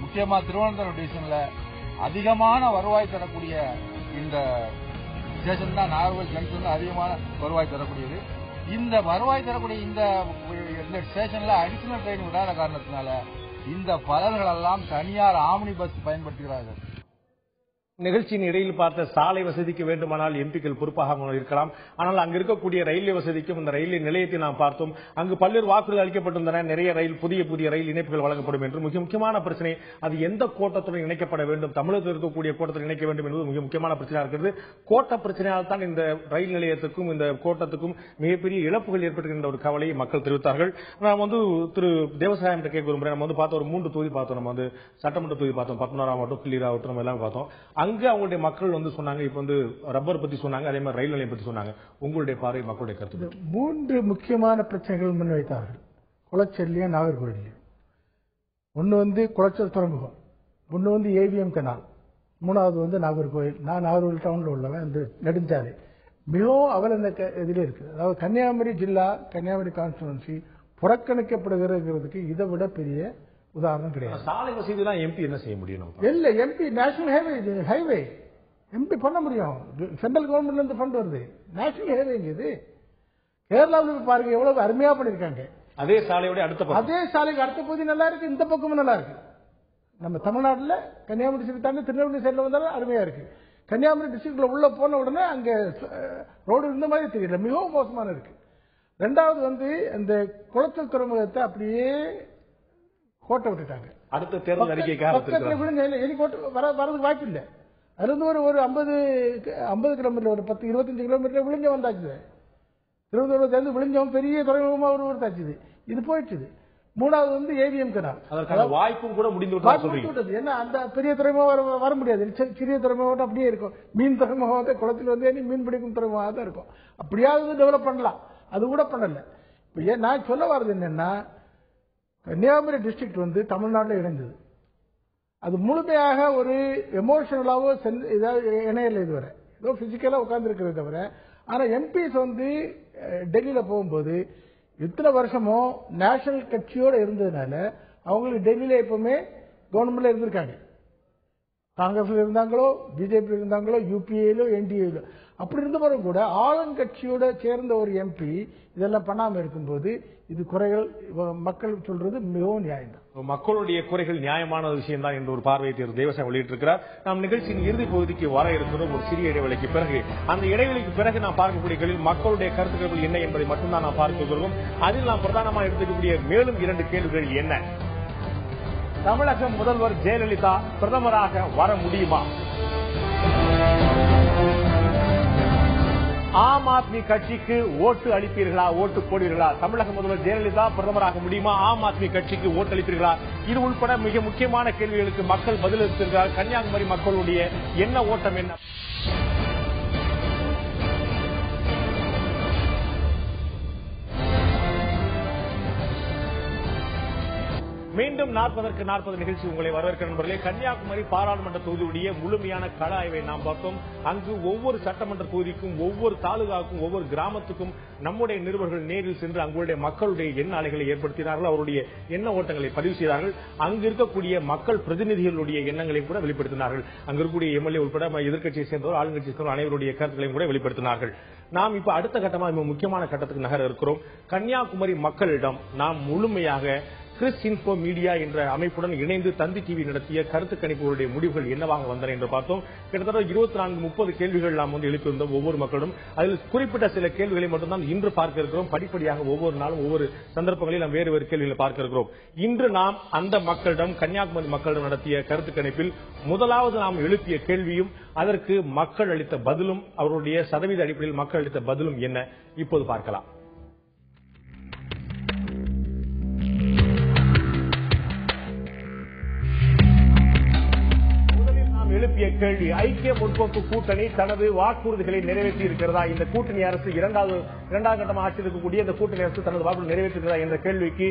முக்கியமா திருவனந்தபுரம் டிவிஷன்ல அதிகமான வருவாய் தரக்கூடிய இந்த ஸ்டேஷன் தான் நாகர்கோவில் ஜங்ஷன் அதிகமான வருவாய் தரக்கூடியது. இந்த வருவாய் தரக்கூடிய இந்த ஸ்டேஷன்ல அடிஷனல் ட்ரெயின் விடாத காரணத்தினால இந்த பலன்கள் எல்லாம் தனியார் ஆம்னி பஸ் பயன்படுத்துகிறார்கள்.
நிகழ்ச்சியின் இடையில் பார்த்த சாலை வசதிக்கு வேண்டுமானால் எம்பிக்கள் பொறுப்பாக இருக்கலாம். ஆனால் அங்கு இருக்கக்கூடிய ரயில்வே வசதிக்கும் இந்த ரயில்வே நிலையத்தை நாம் பார்த்தோம். அங்கு பல்வேறு வாக்குறுதிகள் அளிக்கப்பட்டிருந்தன. நிறைய புதிய ரயில் இணைப்புகள் வழங்கப்படும் என்று. மிக முக்கியமான பிரச்சனை அது எந்த கோட்டத்துடன் இணைக்கப்பட வேண்டும், தமிழகத்தில் இருக்கக்கூடிய கோட்டத்தில் இணைக்க வேண்டும் என்பது மிக முக்கியமான பிரச்சனையாக இருக்கிறது. கோட்ட பிரச்சனையால் தான் இந்த ரயில் நிலையத்துக்கும் இந்த கோட்டத்துக்கும் மிகப்பெரிய இழப்புகள் ஏற்படுகின்ற ஒரு கவலையை மக்கள் தெரிவித்தார்கள். நாம் திரு தேவசாயம் கேட்க விரும்புகிறேன். நம்ம பார்த்தோம், ஒரு 3 தொகுதி பார்த்தோம். நம்ம சட்டமன்ற தொகுதி பார்த்தோம், 11 மாவட்டம், கிள்ளிராவட்டம், நம்ம எல்லாம் பார்த்தோம். அங்கு அவங்களுடைய மக்கள் சொன்னாங்க, இப்ப ரப்பர் பத்தி சொன்னாங்க, அதே மாதிரி ரயில் நிலையம் பத்தி சொன்னாங்க. உங்களுடைய பார்வை, மக்களுடைய கருத்து.
3 முக்கியமான பிரச்சனைகள் முன்வைத்தார்கள் குளச்சல்லையும் நாகர்கோவிலையும். ஒன்னு குளச்சல் துறைமுகம், ஒன்னு ஏவிஎம் கனால், 3வது நாகர்கோவில். நான் நாகர்கோவில் டவுன்ல உள்ளவன். இந்த நெடுஞ்சாலை மிகவும் அவல இதிலே இருக்கு. அதாவது கன்னியாகுமரி ஜில்லா, கன்னியாகுமரி கான்ஸ்டிடுவன்சி புறக்கணிக்கப்படுகிறதுக்கு இதை விட பெரிய உதாரணம் கிடையாது.
சாலை வசதி தான் எம்பி என்ன செய்ய முடியும்?
இல்ல, எம்பி நேஷனல் ஹைவே எம்பி பண்ண முடியும். சென்ட்ரல் கவர்மெண்ட்ல இருந்து ஃபண்ட் வருது. நேஷனல் ஹைவே இது. கேரளாவில் பாருங்க எவ்வளவு அருமையா பண்ணிருக்காங்க.
அதே சாலையோட அதே சாலைக்கு அடுத்த பகுதி நல்லா இருக்கு, இந்த பக்கமும் நல்லா இருக்கு. நம்ம தமிழ்நாட்டில் கன்னியாகுமரி டிஸ்ட்ரிக்ட் தாண்டி திருநெல்வேலி சைட்ல வந்தாலும் அருமையா இருக்கு. கன்னியாகுமரி டிஸ்ட்ரிக்ட்ல உள்ள போன உடனே அங்க ரோடு இந்த மாதிரி தெரியல, மிகவும் மோசமான இருக்கு. 2வது அந்த குளச்சல் துறைமுகத்தை அப்படியே கோட்டை விட்டுட்டாங்க. அடுத்த தேர்தல் அறிக்கைக்காக
வரதுக்கு வாய்ப்பு இல்லை. அதுல இருந்து ஒரு 50 கிலோமீட்டர், ஒரு 10-25 கிலோமீட்டர் விழிஞ்ச வந்தாச்சு. திருவனந்தபுரத்துல இருந்து விழிஞ்சவன் பெரிய துறைமுகமா ஒரு தாச்சுது. இது போயிடுச்சு. மூணாவது வந்து ஏவிஎம் கனால்,
அதற்கான வாய்ப்பும் கூட முடிந்து விட்டது.
ஏன்னா அந்த பெரிய துறைமுகம் வர முடியாது. சிறிய துறைமுகம் அப்படியே இருக்கும். மீன் துறைமுகம் குளத்தில் வந்து மீன் பிடிக்கும் துறைமுகமாக தான் இருக்கும். அப்படியாவது டெவலப் பண்ணலாம், அது கூட பண்ணல. இப்ப நான் சொல்ல வர்றது என்னன்னா, கன்னியாகுமரி டிஸ்ட்ரிக்ட் வந்து தமிழ்நாட்டில் இணைந்தது. அது முழுமையாக ஒரு எமோஷனலாவோ இணையல இதுவரை, ஏதோ பிசிக்கலா உட்கார்ந்து இருக்கிறத தவிர. ஆனா எம்பிஸ் வந்து டெல்லியில போகும்போது இத்தனை வருஷமும் நேஷனல் கட்சியோட இருந்ததுனால அவங்களுக்கு டெல்லியில எப்பவுமே கவர்மெண்ட்ல இருந்திருக்காங்க. காங்கிரஸ்ல இருந்தாங்களோ, பிஜேபி இருந்தாங்களோ, யூபிஏலோ, என்டிஏலோ, அப்படி இருந்தவரும் கூட ஆளுங்கட்சியோட சேர்ந்த ஒரு எம்பி இதெல்லாம் பண்ணாம இருக்கும்போது இது குறைகள் மக்கள் சொல்றது மிகவும் நியாயம் தான்.
மக்களுடைய குறைகள் நியாயமான விஷயம் தான் என்று ஒரு பார்வையை திரு தேவசாமி வெளியிட்டிருக்கிறார். நாம் நிகழ்ச்சியின் இறுதி பகுதிக்கு வர இருக்கிறோம். ஒரு சிறிய இடைவெளிக்கு பிறகு, அந்த இடைவெளிக்கு பிறகு நாம் பார்க்கக்கூடிய மக்களுடைய கருத்துக்கள் என்ன என்பதை மட்டும்தான் நாம் பார்க்கிறோம். அதில் நாம் பிரதானமாக எடுத்துக்கக்கூடிய மேலும் 2 கேள்விகள் என்ன? தமிழக முதல்வர் ஜெயலலிதா பிரதமராக வர முடியுமா? ஆம் ஆத்மி கட்சிக்கு ஓட்டு அளிப்பீர்களா, ஓட்டு போடுவீர்களா? தமிழக முதல்வர் ஜெயலலிதா பிரதமராக முடியுமா? ஆம் ஆத்மி கட்சிக்கு ஓட்டு அளிப்பீர்களா? இது உட்பட மிக முக்கியமான கேள்விகளுக்கு மக்கள் பதிலளித்திருக்கிறார். கன்னியாகுமரி மக்களுடைய என்ன ஓட்டம் என்ன? மீண்டும் 40க்கு 40 நிகழ்ச்சி உங்களை வரவேற்கிற நண்பர்களே. கன்னியாகுமரி பாராளுமன்ற தொகுதியுடைய முழுமையான கள ஆய்வை நாம் பார்த்தோம். அங்கு ஒவ்வொரு சட்டமன்ற தொகுதிக்கும், ஒவ்வொரு தாலுகாவுக்கும், ஒவ்வொரு கிராமத்துக்கும் நம்முடைய நிருபர்கள் நேரில் சென்று அங்களுடைய மக்களுடைய எண்ண அலைகளை ஏற்படுத்தினார்கள், அவருடைய எண்ண ஓட்டங்களை பதிவு செய்தார்கள். அங்கு இருக்கக்கூடிய மக்கள் பிரதிநிதிகளுடைய எண்ணங்களையும் கூட வெளிப்படுத்தினார்கள். அங்கு இருக்கக்கூடிய எம்எல்ஏ உட்பட எதிர்க்கட்சியை சேர்ந்தவர், ஆளுங்கட்சியை சேர்ந்தவர் அனைவருடைய கருத்துக்களையும் கூட வெளிப்படுத்தினார்கள். நாம் இப்ப அடுத்த கட்டமாக முக்கியமான கட்டத்துக்கு நகர இருக்கிறோம். கன்னியாகுமரி மக்களிடம் நாம் முழுமையாக கிறிஸ் இன்ஃபோ மீடியா என்ற அமைப்புடன் இணைந்து தந்தி டிவி நடத்திய கருத்து கணிப்புகளுடைய முடிவுகள் என்னவாக வந்தன என்று பார்த்தோம். கிட்டத்தட்ட 24-30 கேள்விகள் நாம் வந்து எழுப்பியிருந்தோம் ஒவ்வொரு மக்களும். அதில் குறிப்பிட்ட சில கேள்விகளை மட்டும்தான் இன்று பார்க்க இருக்கிறோம். படிப்படியாக ஒவ்வொரு நாளும் ஒவ்வொரு சந்தர்ப்பங்களில் நாம் வேறு கேள்விகளை பார்க்க இருக்கிறோம். இன்று நாம் அந்த மக்களிடம், கன்னியாகுமரி மக்களிடம் நடத்திய கருத்து கணிப்பில் முதலாவது நாம் எழுப்பிய கேள்வியும் அதற்கு மக்கள் அளித்த பதிலும், அவருடைய சதவீத அடிப்படையில் மக்கள் அளித்த பதிலும் என்ன இப்போது பார்க்கலாம். எழுப்பிய கேள்வி: ஐக்கிய முற்போக்கு கூட்டணி தனது வாக்குறுதிகளை நிறைவேற்றி இருக்கிறதா? இந்த கூட்டணி அரசு இரண்டாவது கட்டமாக ஆட்சி இருக்கக்கூடிய இந்த கூட்டணி அரசு தனது வாக்குறுதி நிறைவேற்றுகிறதா என்ற கேள்விக்கு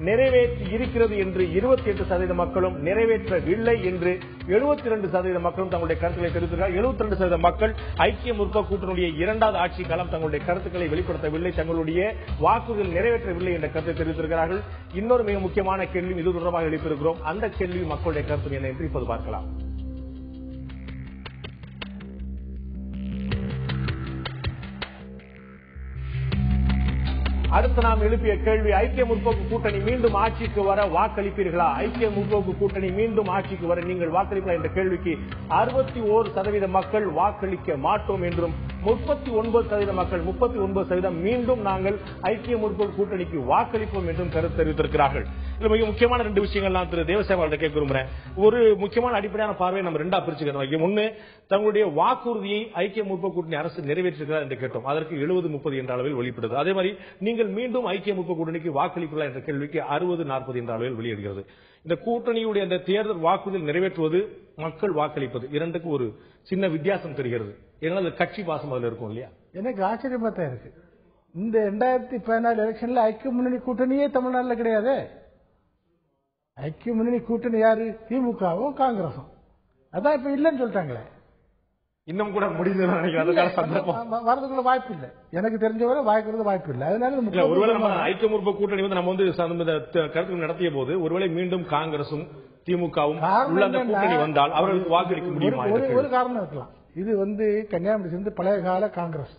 நிறைவேற்றி இருக்கிறது என்று 28% மக்களும், நிறைவேற்றவில்லை என்று 72% மக்களும் தங்களுடைய கருத்துக்களை தெரிவித்திருக்கிறார். 72% மக்கள் ஐக்கிய முற்போக்கு கூட்டணியுடைய இரண்டாவது ஆட்சி காலம் தங்களுடைய கருத்துக்களை வெளிப்படுத்தவில்லை, தங்களுடைய வாக்குறுதிகள் நிறைவேற்றவில்லை என்ற கருத்தை தெரிவித்திருக்கிறார்கள். இன்னொரு மிக முக்கியமான கேள்வியும் இது தொடர்பாக எழுப்பியிருக்கிறோம். அந்த கேள்வி மக்களுடைய கருத்து என்ன என்று இப்போது பார்க்கலாம். அடுத்து நாம் எழுப்பிய கேள்வி: ஐக்கிய முற்போக்கு கூட்டணி மீண்டும் ஆட்சிக்கு வர வாக்களிப்பீர்களா? ஐக்கிய முற்போக்கு கூட்டணி மீண்டும் ஆட்சிக்கு வர நீங்கள் வாக்களிப்பீர்களா என்ற கேள்விக்கு 61% மக்கள் வாக்களிக்க மாட்டோம் என்றும், 39% மக்கள் 39% மீண்டும் நாங்கள் ஐக்கிய முற்போக்கு கூட்டணிக்கு வாக்களிப்போம் என்றும் கருத்து தெரிவித்திருக்கிறார்கள். இதுல மிக முக்கியமான 2 விஷயங்கள் நான் திரு தேவசாமி கேட்க விரும்புறேன். ஒரு முக்கியமான அடிப்படையான பார்வையை நம்ம 2ஆ பிரிச்சுக்கிறோம். ஒன்னு, தங்களுடைய வாக்குறுதியை ஐக்கிய முற்போக்கு கூட்டணி அரசு நிறைவேற்றுகிறார் என்று கேட்டோம். அதற்கு 70-30 என்ற அளவில் வெளிப்படுது. அதே மாதிரி நீங்கள் மீண்டும் ஐக்கிய முற்போக்கு கூட்டணிக்கு வாக்களிப்பீர்களா என்ற கேள்விக்கு 60-40 என்ற அளவில் வெளியிடுகிறது. இந்த கூட்டணியுடைய அந்த தேர்தல் வாக்குறுதியில் நிறைவேற்றுவது, மக்கள் வாக்களிப்பது, இரண்டுக்கு ஒரு சின்ன வித்தியாசம் தெரிகிறது. ஏன்னா அது கட்சி பாசம் அதுல இருக்கும் இல்லையா?
எனக்கு ஆச்சரியமா தான் இருக்கு. இந்த 2014 எலெக்ஷன்ல ஐக்கிய முன்னணி கூட்டணியே தமிழ்நாட்டில் கிடையாது. ஐக்கிய முன்னணி கூட்டணி யாரு? திமுகவும் காங்கிரசும். அதான் இப்ப இல்லன்னு சொல்லிட்டாங்களே.
இன்னும் கூட முடிஞ்சு
வரதுக்குள்ள வாய்ப்பு இல்லை. எனக்கு தெரிஞ்சவரை வாய்ப்பு இல்லை. அதனால
ஒருவேளை நம்ம ஐக்கிய முற்போக்கு கூட்டணி வந்து நம்ம வந்து கருத்து நடத்திய போது ஒருவேளை மீண்டும் காங்கிரசும் திமுகவும் உள்ள அந்த கூட்டணி வந்தால் அவர்களுக்கு வாக்களிக்க முடியுமா?
ஒரு காரணம் இருக்கலாம். இது வந்து கன்னியாகுமரி சேர்ந்து பழைய கால காங்கிரஸ்.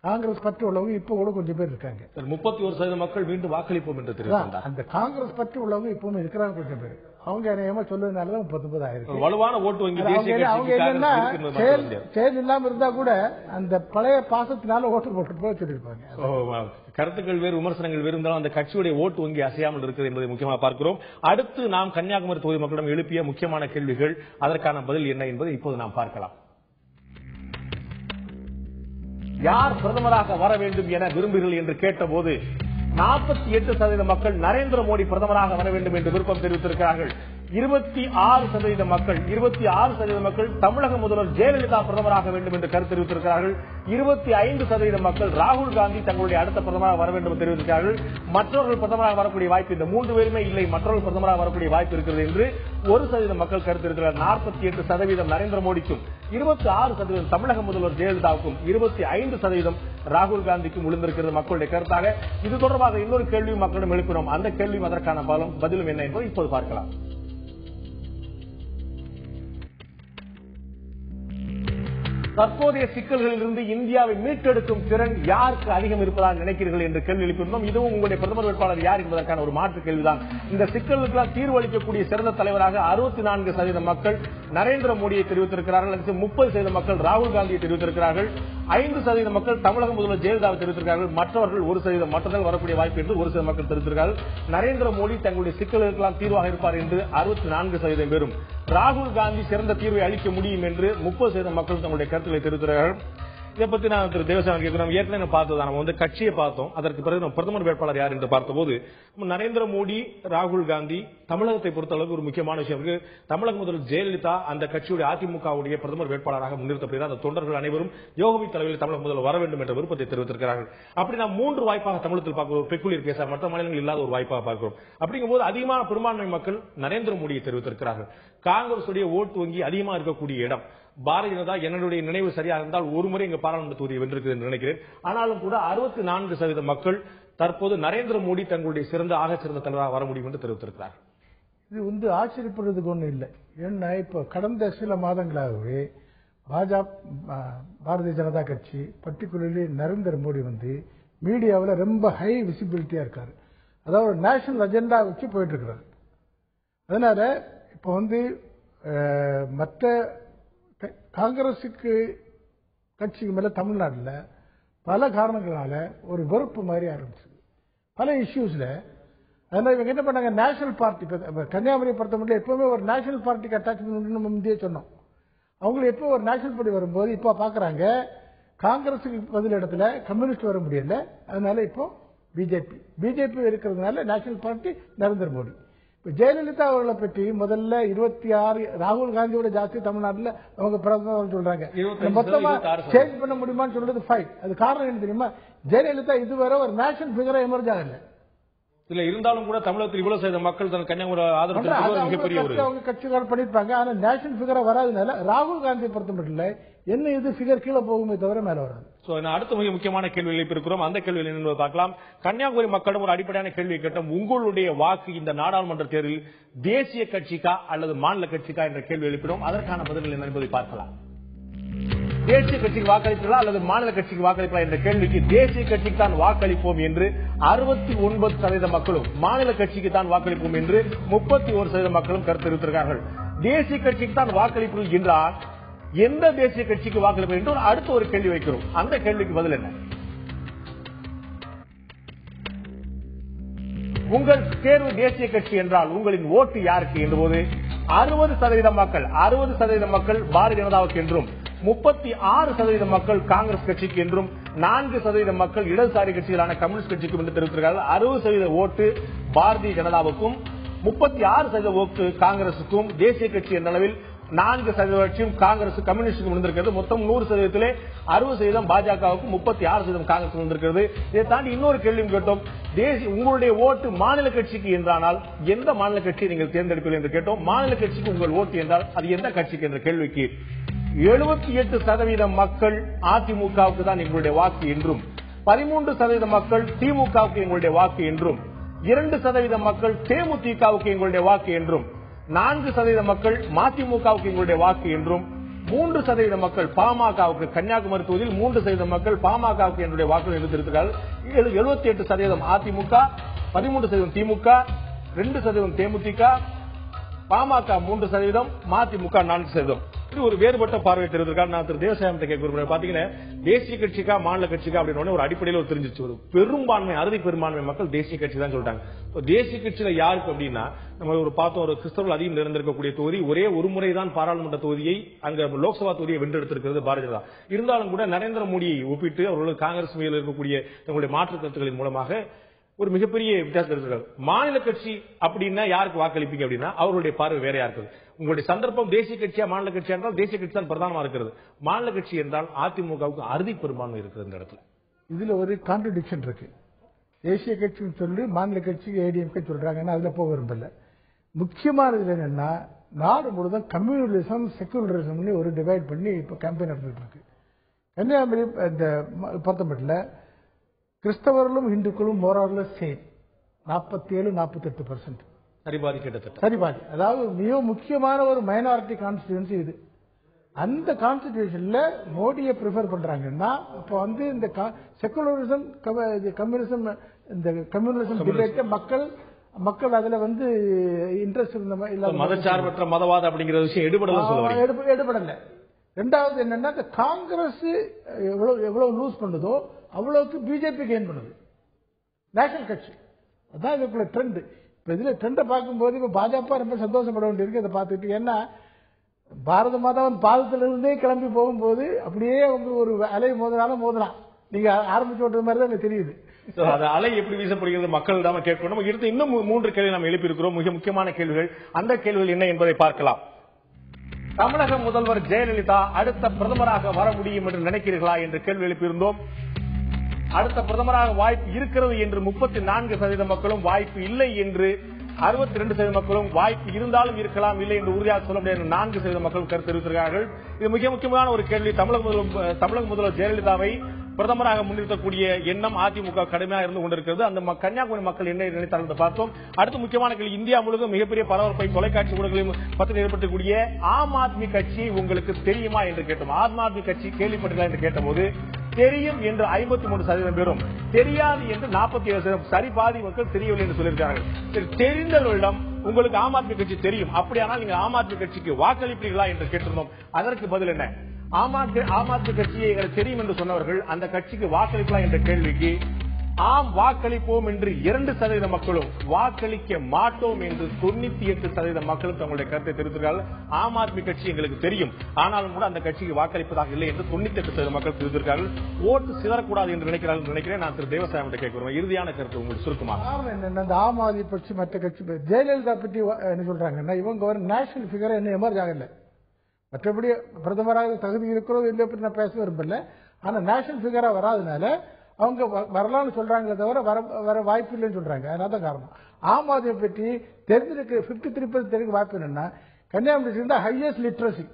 காங்கிரஸ் பற்றி உள்ளவங்க இப்ப கூட கொஞ்சம் பேர் இருக்காங்க.
31% மக்கள் மீண்டும் வாக்களிப்போம் என்று தெரிவித்தார்.
அந்த காங்கிரஸ் பற்றி உள்ளவங்க இப்பவும் இருக்கிறாங்க கொஞ்சம் பேர். அவங்க நியமா சொல்லுறதுனாலதான் 39 ஆயிருக்கு.
வலுவான ஓட்டு வங்கி
அவங்க என்னன்னா செயல் இல்லாம இருந்தா கூட அந்த பழைய பாசத்தினால ஓட்டு போட்டு போய் சொல்லிருப்பாங்க.
கருத்துக்கள் வேறு, விமர்சனங்கள் வேறு இருந்தாலும் அந்த கட்சியுடைய ஓட்டு வங்கி அசையாமல் இருக்கிறது என்பதை முக்கியமாக பார்க்கிறோம். அடுத்து நாம் கன்னியாகுமரி தொகுதி மக்களிடம் எழுப்பிய முக்கியமான கேள்விகள், அதற்கான பதில் என்ன என்பதை இப்போது நாம் பார்க்கலாம். யார் பிரதமராக வர வேண்டும் என விரும்புகிறீர்கள் என்று கேட்டபோது 48% மக்கள் நரேந்திர மோடி பிரதமராக வர வேண்டும் என்று விருப்பம் தெரிவித்திருக்கிறார்கள். 26% மக்கள் தமிழக முதல்வர் ஜெயலலிதா பிரதமராக வேண்டும் என்று கருத்து தெரிவித்திருக்கிறார்கள். 25% மக்கள் ராகுல் காந்தி தங்களுடைய அடுத்த பிரதமராக வர வேண்டும் என்று தெரிவித்திருக்கிறார்கள். மற்றவர்கள் பிரதமராக வரக்கூடிய வாய்ப்பு, இந்த 3 பேருமே இல்லை, மற்றவர்கள் பிரதமராக வரக்கூடிய வாய்ப்பு இருக்கிறது என்று 1% மக்கள் கருத்து இருக்கிறார். 48% நரேந்திர மோடிக்கும், 26% தமிழக முதல்வர் ஜெயலலிதாவுக்கும், 25% ராகுல் காந்திக்கும் விழுந்திருக்கிறது மக்களுடைய கருத்தாக. இது தொடர்பாக இன்னொரு கேள்வியும் மக்களிடம் எழுப்பினோம். அந்த கேள்வியும் அதற்கான பதிலும் என்ன என்பதை இப்போது பார்க்கலாம். தற்போதைய சிக்கல்களில் இருந்து இந்தியாவை மீட்டெடுக்கும் திறன் யாருக்கு அதிகம் இருப்பதாக நினைக்கிறீர்கள் என்று கேள்வி எழுப்பியிருந்தோம். இதுவும் உங்களுடைய பிரதமர் வேட்பாளர் யார் என்பதற்கான ஒரு மாற்று கேள்விதான். இந்த சிக்கல்களுக்கு தீர்வு அளிக்கக்கூடிய சிறந்த தலைவராக 64% மக்கள் நரேந்திர மோடியை தெரிவித்திருக்கிறார்கள். 30% மக்கள் ராகுல் காந்தியை தெரிவித்திருக்கிறார்கள். 5% மக்கள் தமிழக முதல்வர் ஜெயலலிதாவை தெரிவித்திருக்கிறார்கள். மற்றவர்கள் 1% மற்றவர்கள் வரக்கூடிய வாய்ப்பு என்று 1% மக்கள் தெரிவித்திருக்கிறார்கள். நரேந்திர மோடி தங்களுடைய சிக்கல்களுக்கெல்லாம் தீர்வாக இருப்பார் என்று 64% பேரும், ராகுல் காந்தி சிறந்த தீர்வை அளிக்க முடியும் என்று 30% மக்கள் தங்களுடைய கருத்துக்களை தெரிவித்திருக்கிறார்கள். இதை பத்தி நான் திரு தேவசாமி கேட்கிறோம். ஏற்கனவே பார்த்தது நம்ம கட்சியை பார்த்தோம். அதற்கு பிறகு நம்ம பிரதமர் வேட்பாளர் யார் என்று பார்த்தபோது நரேந்திர மோடி, ராகுல் காந்தி, தமிழகத்தை பொறுத்தளவுக்கு ஒரு முக்கியமான விஷயம் இருக்கு. தமிழக முதல்வர் ஜெயலலிதா அந்த கட்சியுடைய அதிமுகவுடைய பிரதமர் வேட்பாளராக முன்னிறுத்தப்படுகிறார். அந்த தொண்டர்கள் அனைவரும் யோகவி தலைவரில் தமிழக முதல்வர் வர வேண்டும் என்ற விருப்பத்தை தெரிவித்திருக்கிறார்கள். அப்படி நாம் 3 வாய்ப்பாக தமிழகத்தில் பார்க்கிறோம். பெக்குலியர் கேஸா மற்ற மாநிலங்கள் இல்லாத ஒரு வாய்ப்பாக பார்க்கிறோம். அப்படிங்கும்போது அதிகமான பெரும்பான்மை மக்கள் நரேந்திர மோடியை தெரிவித்திருக்கிறார்கள். காங்கிரஸ் ஓட்டு வங்கி அதிகமாக இருக்கக்கூடிய இடம் பாரதிய ஜனதா, என்னுடைய நினைவு சரியாக இருந்தால் ஒரு முறை இங்கு பாராளுமன்ற தொகுதியை வென்றிருக்கிறது என்று நினைக்கிறேன். ஆனாலும் கூட 64% மக்கள் தற்போது நரேந்திர மோடி தங்களுடைய ஆகச்சிறந்த தலைவராக வர முடியும் என்று தெரிவித்திருக்கிறார்.
இது ஆச்சரியப்படுறதுக்கு ஒன்றும் இல்லை. ஏன்னா இப்ப கடந்த சில மாதங்களாகவே பாரதிய ஜனதா கட்சி, பர்டிகுலர்லி நரேந்திர மோடி மீடியாவில் ரொம்ப ஹை விசிபிலிட்டியா இருக்காரு. அதாவது நேஷனல் அஜெண்டா வச்சு போயிட்டு இருக்கிறார். அதனால இப்ப மற்ற காங்கிரசுக்கு கட்சிக்கு மேல தமிழ்நாட்டில் பல காரணங்களால ஒரு வெறுப்பு மாதிரி ஆரம்பிச்சு பல இஷ்யூஸ்ல. அதனால இவங்க என்ன பண்ணாங்க, நேஷனல் பார்ட்டி, கன்னியாகுமரி பொறுத்தமட்டில் எப்பவுமே ஒரு நேஷனல் பார்ட்டிக்கு அட்டாச்மெண்ட் நம்ம முந்தைய சொன்னோம். அவங்களுக்கு எப்போ ஒரு நேஷனல் பார்ட்டி வரும்போது இப்ப பாக்குறாங்க காங்கிரசுக்கு பதில் இடத்துல கம்யூனிஸ்ட் வர முடியல. அதனால இப்போ பிஜேபி இருக்கிறதுனால நேஷனல் பார்ட்டி நரேந்திர மோடி. ஜெயலலிதா அவர்களை பற்றி முதல்ல 26, ராகுல் காந்தியோட ஜாஸ்தி தமிழ்நாட்டில் அவங்க பிரதமர் சொல்றாங்க. மொத்தமா சேஞ்ச் பண்ண முடியுமான்னு சொல்றது 5. அது காரணம் என்ன தெரியுமா, ஜெயலலிதா இதுவரை ஒரு நேஷனல் பிகரா எமர்ஜ் ஆகல.
இல்ல இருந்தாலும் கூட தமிழகத்தில் இவ்வளவு செய்த மக்கள் கன்னியாகுமரி ஆதரவு மிகப்பெரிய அவங்க
கட்சிகள் பண்ணிருப்பாங்க. ஆனா நேஷனல் பிகரா வராதுனால ராகுல் காந்தியை பொறுத்த மட்டும் என்ன இது பிகர் கீழே போகுமே தவிர மேல வராது.
அடுத்த மிக முக்கியமான கேள்வி எழுப்பியிருக்கிறோம். அந்த கேள்வியில் என்ன பார்க்கலாம். கன்னியாகுமரி மக்களிடம் ஒரு அடிப்படையான கேள்வியை கேட்டோம். உங்களுடைய வாக்கு இந்த நாடாளுமன்ற தேர்தலில் தேசிய கட்சிக்கா அல்லது மாநில கட்சிக்கா என்ற கேள்வி எழுப்பினோம். அதற்கான பதில்கள் என்ன என்பதை பார்க்கலாம். தேசிய கட்சிக்கு வாக்களிப்பீர்களா அல்லது மாநில கட்சிக்கு வாக்களிப்பா என்ற கேள்விக்கு தேசிய கட்சிக்கு தான் வாக்களிப்போம் என்று 69% மக்களும், மாநில கட்சிக்கு தான் வாக்களிப்போம் என்று 31% மக்களும் கருத்து தெரிவித்திருக்கிறார்கள். தேசிய கட்சிக்கு தான் வாக்களிப்பீர்கள் என்றால் எந்த தேசிய கட்சிக்கு வாக்களிப்பது என்று அடுத்த ஒரு கேள்வி வைக்கிறோம். அந்த கேள்விக்கு பதில் என்ன? உங்கள் தேர்வு தேசிய கட்சி என்றால் உங்களின் ஓட்டு யாருக்கு என்றபோது 60% மக்கள் பாரதிய ஜனதாவுக்கு என்றும், 36% மக்கள் காங்கிரஸ் கட்சிக்கு என்றும், 4% மக்கள் இடதுசாரி கட்சிகளான கம்யூனிஸ்ட் கட்சிக்கும் என்று தெரிவித்திருக்கிறார்கள். 60% ஓட்டு பாரதிய ஜனதாவுக்கும், 36% ஓட்டு காங்கிரசுக்கும், தேசிய கட்சி என்ற அளவில் 4% காங்கிரஸ் கம்யூனிஸ்டுக்கு விழுந்திருக்கிறது. மொத்தம் 100%, 60% பாஜகவுக்கும் 36% காங்கிரஸ் விழுந்திருக்கிறது. இதை தாண்டி இன்னொரு கேள்வியும் கேட்டோம். உங்களுடைய ஓட்டு மாநில கட்சிக்கு என்றானால் எந்த மாநில கட்சியை நீங்கள் தேர்ந்தெடுப்பீர்கள் என்று கேட்டோம். மாநில கட்சிக்கு உங்கள் ஓட்டு என்றால் அது எந்த கட்சிக்கு என்ற கேள்விக்கு 78% மக்கள் அதிமுகவுக்கு தான் எங்களுடைய வாக்கு என்றும், 13% மக்கள் திமுகவுக்கு எங்களுடைய வாக்கு என்றும், 2% மக்கள் தேமுதிகவுக்கு எங்களுடைய வாக்கு என்றும், 4% மக்கள் மதிமுகவுக்கு எங்களுடைய வாக்கு என்றும், 3% மக்கள் பாமகவுக்கு, கன்னியாகுமரி தொகுதியில் 3% மக்கள் பாமகவுக்கு என்னுடைய வாக்குகள் எடுத்திருக்கிறார்கள். 78% அதிமுக, 13% திமுக, 2% தேமுதிக, பாமக 3%, மதிமுக 4%. இது ஒரு வேறுபட்ட பார்வை தெரிவித்திருக்காரு. நான் திரு தேவசாயத்தை கேட்க பாத்தீங்கன்னா, தேசிய கட்சிக்கா மாநில கட்சிக்கா அப்படின்னு ஒரு அடிப்படையில் தெரிஞ்சிச்சு. ஒரு பெரும்பான்மை, அறுதி பெரும்பான்மை மக்கள் தேசிய கட்சி தான் சொல்லிட்டாங்க. தேசிய கட்சியில யாருக்கு அப்படின்னா, நம்ம ஒரு பார்த்தோம், ஒரு கிறிஸ்தவர்கள் அதிகம் நிறைந்திருக்கக்கூடிய தொகுதி, ஒரே ஒரு முறை தான் பாராளுமன்ற தொகுதியை, அங்க லோக்சபா தொகுதியை வென்றெடுத்திருக்கிறது பாரதிய ஜனதா. இருந்தாலும் கூட நரேந்திர மோடியை ஒப்பிட்டு அவர்கள் காங்கிரஸ் மீது இருக்கக்கூடிய தங்களுடைய மாற்று கருத்துக்களின் மூலமாக ஒரு மிகப்பெரிய வித்தியாசம் இருக்கிறது. மாநில கட்சி அப்படின்னா யாருக்கு வாக்களிப்பீங்க அப்படின்னா அவருடைய பார்வை வேறையா இருக்குது. உங்களுடைய சந்தர்ப்பம் தேசிய கட்சியா மாநில கட்சியா என்றால் தேசிய கட்சி தான் பிரதானமா இருக்கிறது. மாநில கட்சி என்றால் அதிமுகவுக்கு அறுதி பெரும்பான்மை இருக்கிறது. இந்த இடத்துல
இதுல ஒரு கான்ட்ரடிக்ஷன் இருக்கு. தேசிய கட்சின்னு சொல்லி மாநில கட்சி ஏடிஎம்கே சொல்றாங்கன்னா அதுல போக விரும்பல. முக்கியமானது என்னன்னா, நாடு முழுவதும் கம்யூனலிசம் செக்குலரிசம்னு ஒரு டிவைட் பண்ணி இப்ப கேம்பெயின் நடந்துட்டு இருக்கு. கன்னியாகுமரி இந்த பொறுத்தமட்டில் கிறிஸ்தவர்களும் இந்துக்களும் மோரார்ல சேம் 47-48%
சரிபாதி, கிட்டத்தட்ட
சரிபாதி. அதாவது மிக முக்கியமான ஒரு மைனாரிட்டி கான்ஸ்டிடியூன்சி இது. அந்த கான்ஸ்டிடியூஷன்ல மோடியை ப்ரிஃபர் பண்றாங்கன்னா அப்ப வந்து இந்த செக்குலரிசம் கம்யூனிசம், இந்த கம்யூனிசம் டிபேட் மக்கள் அதுல வந்து இன்ட்ரெஸ்ட் இருந்த
மதச்சார்பற்ற மதவாதம் அப்படிங்கிற விஷயம் எடுபடல.
ரெண்டாவது என்னன்னா, இந்த காங்கிரஸ் எவ்வளவு லூஸ் பண்ணுதோ அவ்வளவுக்கு பிஜேபி கெயின் பண்ணுது, நேஷனல் கட்சி. அதான் இதுக்குள்ள ட்ரெண்ட். இப்ப இதுல ட்ரெண்டை பார்க்கும்போது இப்ப பாஜக ரொம்ப சந்தோஷப்பட வேண்டியிருக்கு இதை பார்த்துட்டு. ஏன்னா பாரத மாதாவின் பாதத்திலிருந்தே கிளம்பி போகும்போது அப்படியே அவங்க ஒரு அலை மோதினாலும் மோதலாம். நீங்க ஆரம்பிச்சு விட்டது மாதிரி தான் எனக்கு தெரியுது.
அலை எப்படி வீசப்படுகிறது மக்கள் தான் கேட்கணும். இருந்து இன்னும் 3 கேள்வி நாம் எழுப்பியிருக்கிறோம், மிக முக்கியமான கேள்விகள். அந்த கேள்விகள் என்ன என்பதை பார்க்கலாம். தமிழக முதல்வர் ஜெயலலிதா அடுத்த பிரதமராக வர முடியும் என்று நினைக்கிறீர்களா என்று கேள்வி எழுப்பியிருந்தோம். அடுத்த பிரதமராக வாய்ப்பு இருக்கிறது என்று 34% மக்களும், வாய்ப்பு இல்லை என்று 62% மக்களும், வாய்ப்பு இருந்தாலும் இருக்கலாம், இல்லை என்று உறுதியாக சொல்ல முடியாது 4% மக்களும் கருத்து தெரிவித்திருக்கிறார்கள். இது மிக முக்கியமான ஒரு கேள்வி. தமிழக முதல்வர் ஜெயலலிதாவை பிரதமராக முன்னிறுத்தக்கூடிய எண்ணம் அதிமுக கடுமையாக இருந்து கொண்டிருக்கிறது. அந்த கன்னியாகுமரி மக்கள் என்ன நினைத்தார்கள் பார்த்தோம். அடுத்த முக்கியமான கேள்வி, இந்தியா முழுவதும் மிகப்பெரிய பரபரப்பை தொலைக்காட்சி ஊடகங்களில் பற்றி ஏற்படுத்தக்கூடிய ஆம் ஆத்மி கட்சி உங்களுக்கு தெரியுமா என்று கேட்டோம். ஆம் ஆத்மி கட்சி கேள்விப்பட்டீர்களா என்று கேட்டபோது தெரியும் என்று 53% பேரும், தெரியாது என்று 47%, சரிபாதி மக்கள் தெரியவில்லை என்று சொல்லியிருக்கிறார்கள். தெரிந்தவர்களிடம் உங்களுக்கு ஆம் ஆத்மி கட்சி தெரியும், அப்படியானால் நீங்க ஆம் ஆத்மி கட்சிக்கு வாக்களிப்பீர்களா என்று கேட்டிருந்தோம். அதற்கு பதில் என்ன? ஆம் ஆத்மி கட்சியை எங்களுக்கு தெரியும் என்று சொன்னவர்கள் அந்த கட்சிக்கு வாக்களிக்கலாம் என்ற கேள்விக்கு ஆம் வாக்களிப்போம் என்று 2% மக்களும், வாக்களிக்க மாட்டோம் என்று 98% மக்களும் தங்களுடைய கருத்தை தெரிவித்திருக்கிறார்கள். ஆம் ஆத்மி கட்சி எங்களுக்கு தெரியும், ஆனாலும் கூட அந்த கட்சிக்கு வாக்களிப்பதாக இல்லை என்று 98% மக்கள் தெரிவித்திருக்கிறார்கள். ஓட்டு சிதறக்கூடாது என்று நினைக்கிறேன். நான் திரு தேவசாயம் கேட்கிறோம், இறுதியான கருத்து உங்களுக்கு சுருக்கமாக.
அந்த ஆம் ஆத்மி கட்சி மற்ற கட்சி ஜெயலலிதா பற்றி என்ன சொல்றாங்கன்னா, இவங்க ஒரு நேஷனல் பிகர் என்ன எமர்ஜ் ஆகல. மற்றபடி பிரதமராக தகுதி இருக்கிறதோ இல்லை பற்றி நான் பேச விரும்பல. ஆனா நேஷனல் பிகரா வராதனால அவங்க வரலாம்னு சொல்றாங்களே தவிர வர வாய்ப்பு இல்லைன்னு சொல்றாங்க. அதனால காரணம். ஆம் ஆத்மி பற்றி தெரிஞ்சிருக்கு 53% தெரிவிக்க வாய்ப்பு என்னன்னா, கன்னியாகுமரி இருந்தா ஹையஸ்ட் லிட்ரஸி,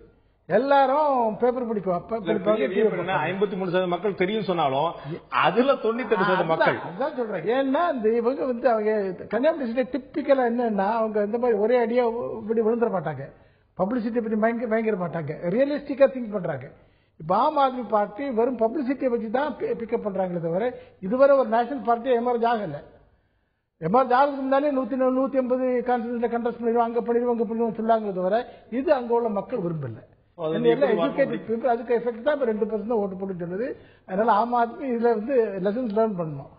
எல்லாரும் பேப்பர் படிக்குவாங்க.
53% மக்கள் தெரியும் சொன்னாலும் அதுல 98% மக்கள்
அதான் சொல்றேன். ஏன்னா இந்த இவங்க வந்து அவங்க கன்னியாகுமரி டிப்பிக்கலா என்னன்னா, அவங்க இந்த மாதிரி ஒரே அடியா இப்படி விழுந்துட மாட்டாங்க, பப்ளிசிட்டி பத்தி பயங்கர மாட்டாங்க, ரியலிஸ்டிக்கா திங்க் பண்றாங்க. இப்ப ஆம் ஆத்மி பார்ட்டி வெறும் பப்ளிசிட்டியை வச்சு தான் பிக்கப் பண்றாங்களே தவிர இதுவரை ஒரு நேஷனல் பார்ட்டி எமர்ஜ் ஆகல. எமர்ஜ் ஆகுதுக்கு முன்னாலே 150 கான்ஸ்டிட்யூன்சில கண்டஸ்ட் பண்ணிடுவோம், அங்க பண்ணிடுவோம் சொல்லாங்களே தவிர இது அங்க உள்ள மக்கள் விரும்பல. அதுக்கு எஃபெக்ட் தான் 2% ஓட்டு போட்டு சொல்லுது. அதனால ஆம் ஆத்மி இதுல வந்து லெசன்ஸ் லேர்ன் பண்ணணும்.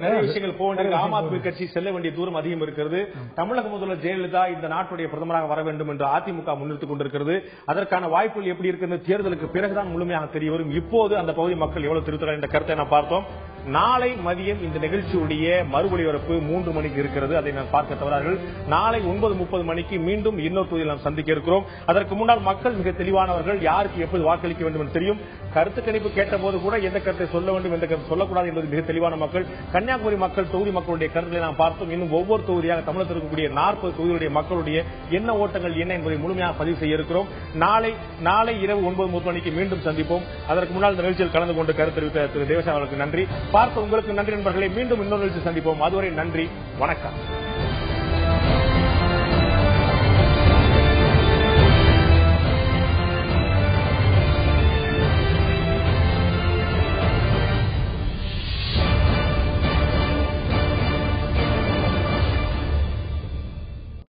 நிறைய விஷயங்கள் போக வேண்டிய ஆம் ஆத்மி கட்சி செல்ல வேண்டிய தூரம் அதிகம் இருக்கிறது. தமிழக முதல்வர் ஜெயலலிதா இந்த நாட்டுடைய பிரதமராக வர வேண்டும் என்று அதிமுக முன்னிறுத்திக் கொண்டிருக்கிறது. அதற்கான வாய்ப்புகள் எப்படி இருக்கிறது தேர்தலுக்கு பிறகுதான் முழுமையாக தெரிய வரும். இப்போது அந்த பகுதி மக்கள் எவ்வளவு திருத்தலாம் என்ற கருத்தை நான் பார்த்தோம். நாளை மதியம் இந்த நிகழ்ச்சியுடைய மறு ஒளிபரப்பு 3 மணிக்கு இருக்கிறது, அதை நான் பார்க்க தவறார்கள். நாளை 9:30 மணிக்கு மீண்டும் இன்னொரு தொகுதியில் நாம் சந்திக்க இருக்கிறோம். அதற்கு முன்னால் மக்கள் மிக தெளிவானவர்கள், யாருக்கு எப்போது வாக்களிக்க வேண்டும் என்று தெரியும். கருத்து கணிப்பு கேட்ட போது கூட எந்த கருத்தை சொல்ல வேண்டும், எந்த கருத்து சொல்லக்கூடாது என்பது மிக தெளிவான மக்கள். கன்னியாகுமரி மக்கள் தொகுதி மக்களுடைய கருத்தை நாம் பார்த்தோம். இன்னும் ஒவ்வொரு தொகுதியாக தமிழகத்தில் இருக்கக்கூடிய 40 தொகுதிகளுடைய மக்களுடைய என்ன ஓட்டங்கள் என்ன என்பதை முழுமையாக பதிவு செய்ய இருக்கிறோம். நாளை இரவு 9:30 மணிக்கு மீண்டும் சந்திப்போம். அதற்கு முன்னால் இந்த நிகழ்ச்சியில் கலந்து கொண்டு கருத்து தெரிவித்த திரு தேவசாமி அவர்களுக்கு நன்றி. பார்த்த உங்களுக்கு நன்றி நண்பர்களை. மீண்டும் இன்னொரு நிகழ்ச்சி சந்திப்போம். அதுவரை நன்றி, வணக்கம்.